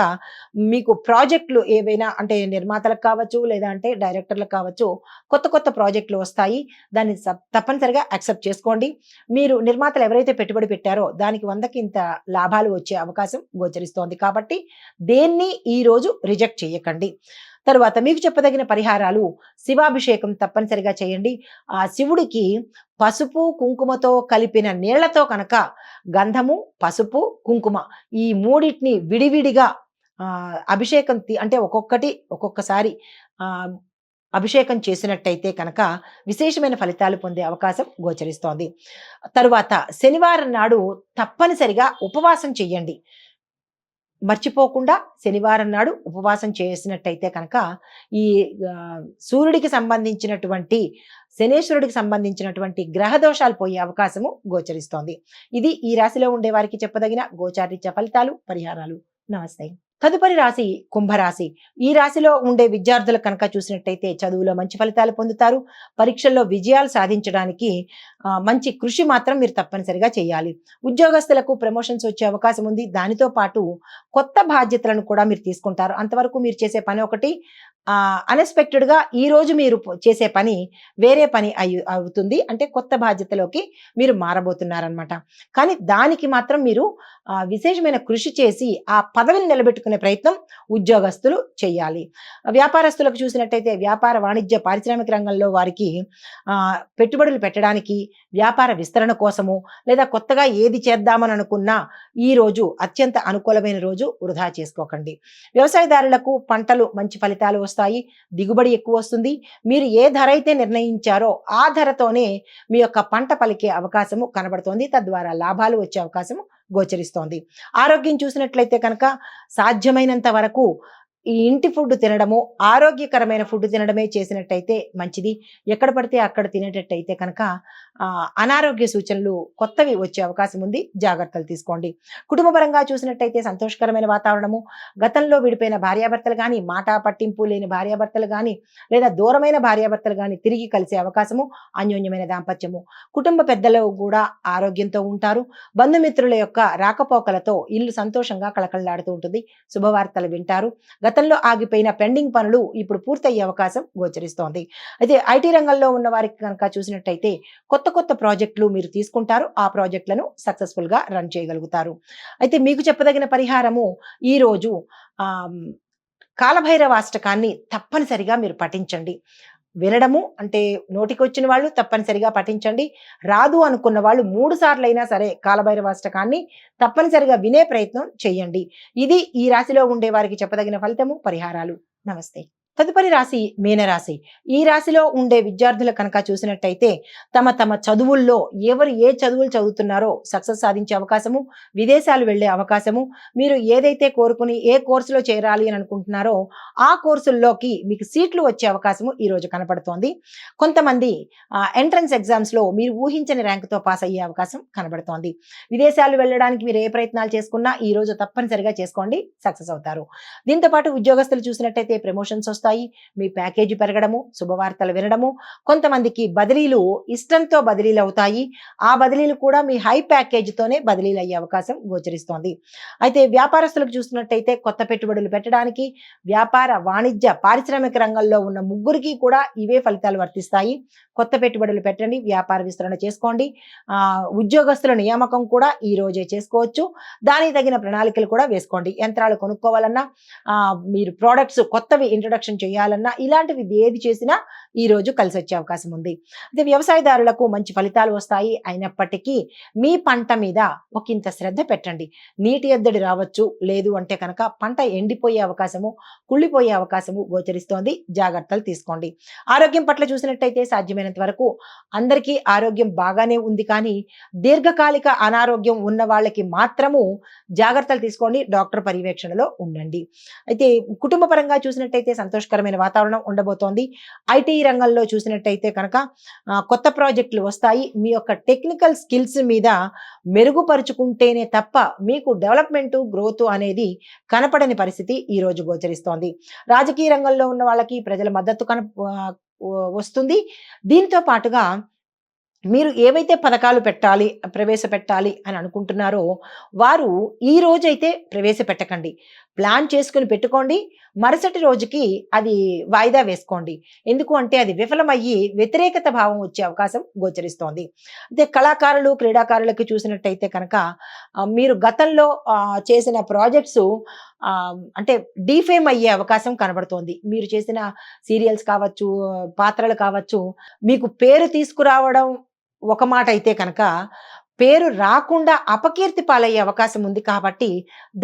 మీకు ప్రాజెక్టులు ఏవైనా అంటే నిర్మాతలకు కావచ్చు, లేదా అంటే డైరెక్టర్లకు కావచ్చు, కొత్త కొత్త ప్రాజెక్టులు వస్తాయి. దాన్ని తప్పనిసరిగా యాక్సెప్ట్ చేసుకోండి. మీరు నిర్మాతలు ఎవరైతే పెట్టుబడి పెట్టారో దానికి 100కి ఇంత లాభాలు వచ్చే అవకాశం గోచరిస్తోంది. కాబట్టి దేన్ని ఈరోజు రిజెక్ట్ చేయకండి. తరువాత మీకు చెప్పదగిన పరిహారాలు, శివాభిషేకం తప్పనిసరిగా చేయండి. ఆ శివుడికి పసుపు, కుంకుమతో కలిపిన నీళ్లతో కనుక గంధము, పసుపు, కుంకుమ ఈ మూడిటిని విడివిడిగా అభిషేకం అంటే ఒక్కొక్కటి ఒక్కొక్కసారి అభిషేకం చేసినట్టయితే కనుక విశేషమైన ఫలితాలు పొందే అవకాశం గోచరిస్తోంది. తరువాత శనివారం నాడు తప్పనిసరిగా ఉపవాసం చెయ్యండి. మర్చిపోకుండా శనివారం నాడు ఉపవాసం చేసినట్టయితే కనుక ఈ సూర్యుడికి సంబంధించినటువంటి, శనేశ్వరుడికి సంబంధించినటువంటి గ్రహ దోషాలు పోయే అవకాశము గోచరిస్తోంది. ఇది ఈ రాశిలో ఉండే వారికి చెప్పదగిన గోచారీత్య ఫలితాలు, పరిహారాలు. నమస్తే. తదుపరి రాశి కుంభరాశి. ఈ రాశిలో ఉండే విద్యార్థులు కనుక చూసినట్టయితే చదువులో మంచి ఫలితాలు పొందుతారు. పరీక్షల్లో విజయాలు సాధించడానికి మంచి కృషి మాత్రం మీరు తప్పనిసరిగా చేయాలి. ఉద్యోగస్తులకు ప్రమోషన్స్ వచ్చే అవకాశం ఉంది. దానితో పాటు కొత్త బాధ్యతలను కూడా మీరు తీసుకుంటారు. అంతవరకు మీరు చేసే పని ఒకటి, అన్ఎక్స్పెక్టెడ్ గా ఈ రోజు మీరు చేసే పని వేరే పని అవుతుంది. అంటే కొత్త బాధ్యతలోకి మీరు మారబోతున్నారనమాట. కానీ దానికి మాత్రం మీరు విశేషమైన కృషి చేసి ఆ పదవిని నిలబెట్టుకునే ప్రయత్నం ఉద్యోగస్తులు చేయాలి. వ్యాపారస్తులకు చూసినట్టయితే వ్యాపార, వాణిజ్య, పారిశ్రామిక రంగంలో వారికి పెట్టుబడులు పెట్టడానికి, వ్యాపార విస్తరణ కోసము, లేదా కొత్తగా ఏది చేద్దామని అనుకున్నా ఈ రోజు అత్యంత అనుకూలమైన రోజు. వృధా చేసుకోకండి. వ్యవసాయదారులకు పంటలు మంచి ఫలితాలు వస్తాయి. దిగుబడి ఎక్కువ వస్తుంది. మీరు ఏ ధర అయితే నిర్ణయించారో ఆ ధరతోనే మీ యొక్క పంట పలికే అవకాశము కనబడుతోంది. తద్వారా లాభాలు వచ్చే అవకాశము గోచరిస్తోంది. ఆరోగ్యం చూసినట్లయితే కనుక సాధ్యమైనంత వరకు ఈ ఇంటి ఫుడ్ తినడము, ఆరోగ్యకరమైన ఫుడ్ తినడమే చేసినట్టయితే మంచిది. ఎక్కడ పడితే అక్కడ తినేటట్టయితే కనుక అనారోగ్య సూచనలు కొత్తవి వచ్చే అవకాశం ఉంది. జాగ్రత్తలు తీసుకోండి. కుటుంబపరంగా చూసినట్టయితే సంతోషకరమైన వాతావరణము. గతంలో విడిపోయిన భార్యాభర్తలు కానీ, మాట పట్టింపు లేని భార్యాభర్తలు కానీ, లేదా దూరమైన భార్యాభర్తలు కానీ తిరిగి కలిసే అవకాశము, అన్యోన్యమైన దాంపత్యము. కుటుంబ పెద్దలు కూడా ఆరోగ్యంతో ఉంటారు. బంధుమిత్రుల యొక్క రాకపోకలతో ఇల్లు సంతోషంగా కళకళలాడుతూ ఉంటుంది. శుభవార్తలు వింటారు. గతంలో ఆగిపోయిన పెండింగ్ పనులు ఇప్పుడు పూర్తయ్యే అవకాశం గోచరిస్తోంది. అయితే ఐటీ రంగంలో ఉన్న వారికి కనుక చూసినట్టయితే కొత్త కొత్త ప్రాజెక్టులు మీరు తీసుకుంటారు. ఆ ప్రాజెక్టులను సక్సెస్ఫుల్ గా రన్ చేయగలుగుతారు. అయితే మీకు చెప్పదగిన పరిహారము ఈరోజు కాలభైరవాష్టకాన్ని తప్పనిసరిగా మీరు పఠించండి. వినడము అంటే నోటికొచ్చిన వాళ్ళు తప్పనిసరిగా పఠించండి. రాదు అనుకున్న వాళ్ళు 3 సార్లైనా సరే కాలభైరవాష్టకాన్ని తప్పనిసరిగా వినే ప్రయత్నం చేయండి. ఇది ఈ రాశిలో ఉండే వారికి చెప్పదగిన ఫలితము, పరిహారాలు. నమస్తే. తదుపరి రాశి మీనరాశి. ఈ రాశిలో ఉండే విద్యార్థులు కనుక చూసినట్టయితే తమ తమ చదువుల్లో ఎవరు ఏ చదువులు చదువుతున్నారో సక్సెస్ సాధించే అవకాశము, విదేశాలు వెళ్ళే అవకాశము, మీరు ఏదైతే కోరుకుని ఏ కోర్సులో చేరాలి అని అనుకుంటున్నారో ఆ కోర్సుల్లోకి మీకు సీట్లు వచ్చే అవకాశము ఈ రోజు కనబడుతోంది. కొంతమంది ఎంట్రన్స్ ఎగ్జామ్స్ లో మీరు ఊహించని ర్యాంకుతో పాస్ అయ్యే అవకాశం కనబడుతోంది. విదేశాలు వెళ్ళడానికి మీరు ఏ ప్రయత్నాలు చేసుకున్నా ఈ రోజు తప్పనిసరిగా చేసుకోండి, సక్సెస్ అవుతారు. దీంతో పాటు ఉద్యోగస్తులు చూసినట్టయితే ప్రమోషన్స్ వస్తాయి. మీ ప్యాకేజీ పెరగడము, శుభవార్తలు వినడము, కొంతమందికి బదిలీలు ఇష్టంతో బదిలీలు అవుతాయి. ఆ బదిలీలు కూడా మీ హై ప్యాకేజీతోనే బదిలీలు అయ్యే అవకాశం గోచరిస్తోంది. అయితే వ్యాపారస్తులకు చూసినట్టయితే కొత్త పెట్టుబడులు పెట్టడానికి, వ్యాపార, వాణిజ్య, పారిశ్రామిక రంగంలో ఉన్న ముగ్గురికి కూడా ఇవే ఫలితాలు వర్తిస్తాయి. కొత్త పెట్టుబడులు పెట్టండి, వ్యాపార విస్తరణ చేసుకోండి. ఉద్యోగస్తుల నియామకం కూడా ఈ రోజే చేసుకోవచ్చు. దానికి తగిన ప్రణాళికలు కూడా వేసుకోండి. యంత్రాలు కొనుక్కోవాలన్నా, మీరు ప్రోడక్ట్స్ కొత్తవి ఇంట్రొడక్షన్ చేయాలన్నా, ఇలాంటివి ఏది చేసినా ఈ రోజు కలిసి వచ్చే అవకాశం ఉంది. అయితే వ్యవసాయదారులకు మంచి ఫలితాలు వస్తాయి. అయినప్పటికీ మీ పంట మీద ఒకంత శ్రద్ధ పెట్టండి. నీటి ఎద్దడి రావచ్చు, లేదు అంటే కనుక పంట ఎండిపోయే అవకాశము, కుళ్ళిపోయే అవకాశము గోచరిస్తోంది. జాగ్రత్తలు తీసుకోండి. ఆరోగ్యం పట్ల చూసినట్టయితే సాధ్యమైనంత వరకు అందరికీ ఆరోగ్యం బాగానే ఉంది. కానీ దీర్ఘకాలిక అనారోగ్యం ఉన్న వాళ్ళకి మాత్రము జాగ్రత్తలు తీసుకోండి. డాక్టర్ పర్యవేక్షణలో ఉండండి. అయితే కుటుంబ పరంగా చూసినట్టయితే సంతోషకరమైన వాతావరణం ఉండబోతోంది. ఐటీ రంగంలో చూసినట్టయితే కనుక కొత్త ప్రాజెక్టులు వస్తాయి. మీ యొక్క టెక్నికల్ స్కిల్స్ మీద మెరుగుపరుచుకుంటేనే తప్ప మీకు డెవలప్మెంట్, గ్రోత్ అనేది కనపడని పరిస్థితి ఈ రోజు గోచరిస్తోంది. రాజకీయ రంగంలో ఉన్న వాళ్ళకి ప్రజల మద్దతు వస్తుంది. దీంతో పాటుగా మీరు ఏవైతే పథకాలు పెట్టాలి, ప్రవేశపెట్టాలి అని అనుకుంటున్నారో, వారు ఈ రోజైతే ప్రవేశపెట్టకండి. ప్లాన్ చేసుకొని పెట్టుకోండి. మరుసటి రోజుకి అది వాయిదా వేసుకోండి. ఎందుకు అంటే అది విఫలమయ్యి వ్యతిరేకత భావం వచ్చే అవకాశం గోచరిస్తోంది. అయితే కళాకారులు, క్రీడాకారులకి చూసినట్టయితే కనుక మీరు గతంలో చేసిన ప్రాజెక్ట్సు అంటే డీఫేమ్ అయ్యే అవకాశం కనబడుతోంది. మీరు చేసిన సీరియల్స్ కావచ్చు, పాత్రలు కావచ్చు, మీకు పేరు తీసుకురావడం ఒక మాట అయితే కనుక, పేరు రాకుండా అపకీర్తి పాలయ్యే అవకాశం ఉంది కాబట్టి,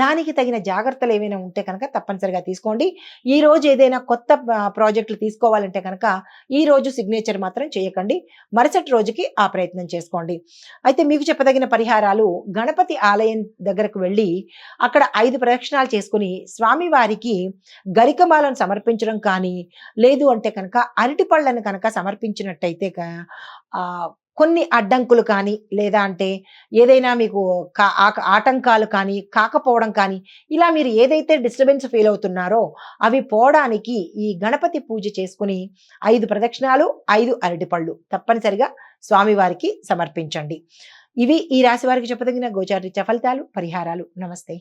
దానికి తగిన జాగ్రత్తలేవైనా ఉంటే కనుక తప్పనిసరిగా తీసుకోండి. ఈరోజు ఏదైనా కొత్త ప్రాజెక్టులు తీసుకోవాలంటే కనుక, ఈరోజు సిగ్నేచర్ మాత్రం చేయకండి. మరుసటి రోజుకి ఆ ప్రయత్నం చేసుకోండి. అయితే మీకు చెప్పదగిన పరిహారాలు గణపతి ఆలయం దగ్గరకు వెళ్ళి, అక్కడ 5 ప్రదక్షిణాలు చేసుకొని, స్వామివారికి గరికమాలను సమర్పించడం కానీ, లేదు అంటే కనుక అరటి పళ్ళను కనుక సమర్పించినట్టయితే ఆహ్, కొన్ని అడ్డంకులు కానీ, లేదా అంటే ఏదైనా మీకు ఆటంకాలు కానీ, కాకపోవడం కానీ, ఇలా మీరు ఏదైతే డిస్టర్బెన్స్ ఫీల్ అవుతున్నారో, అవి పోవడానికి ఈ గణపతి పూజ చేసుకొని 5 ప్రదక్షిణాలు, 5 అరటిపళ్ళు తప్పనిసరిగా స్వామివారికి సమర్పించండి. ఇవి ఈ రాశి వారికి చెప్పదగిన గోచారరీత్యా ఫలితాలు, పరిహారాలు. నమస్తే.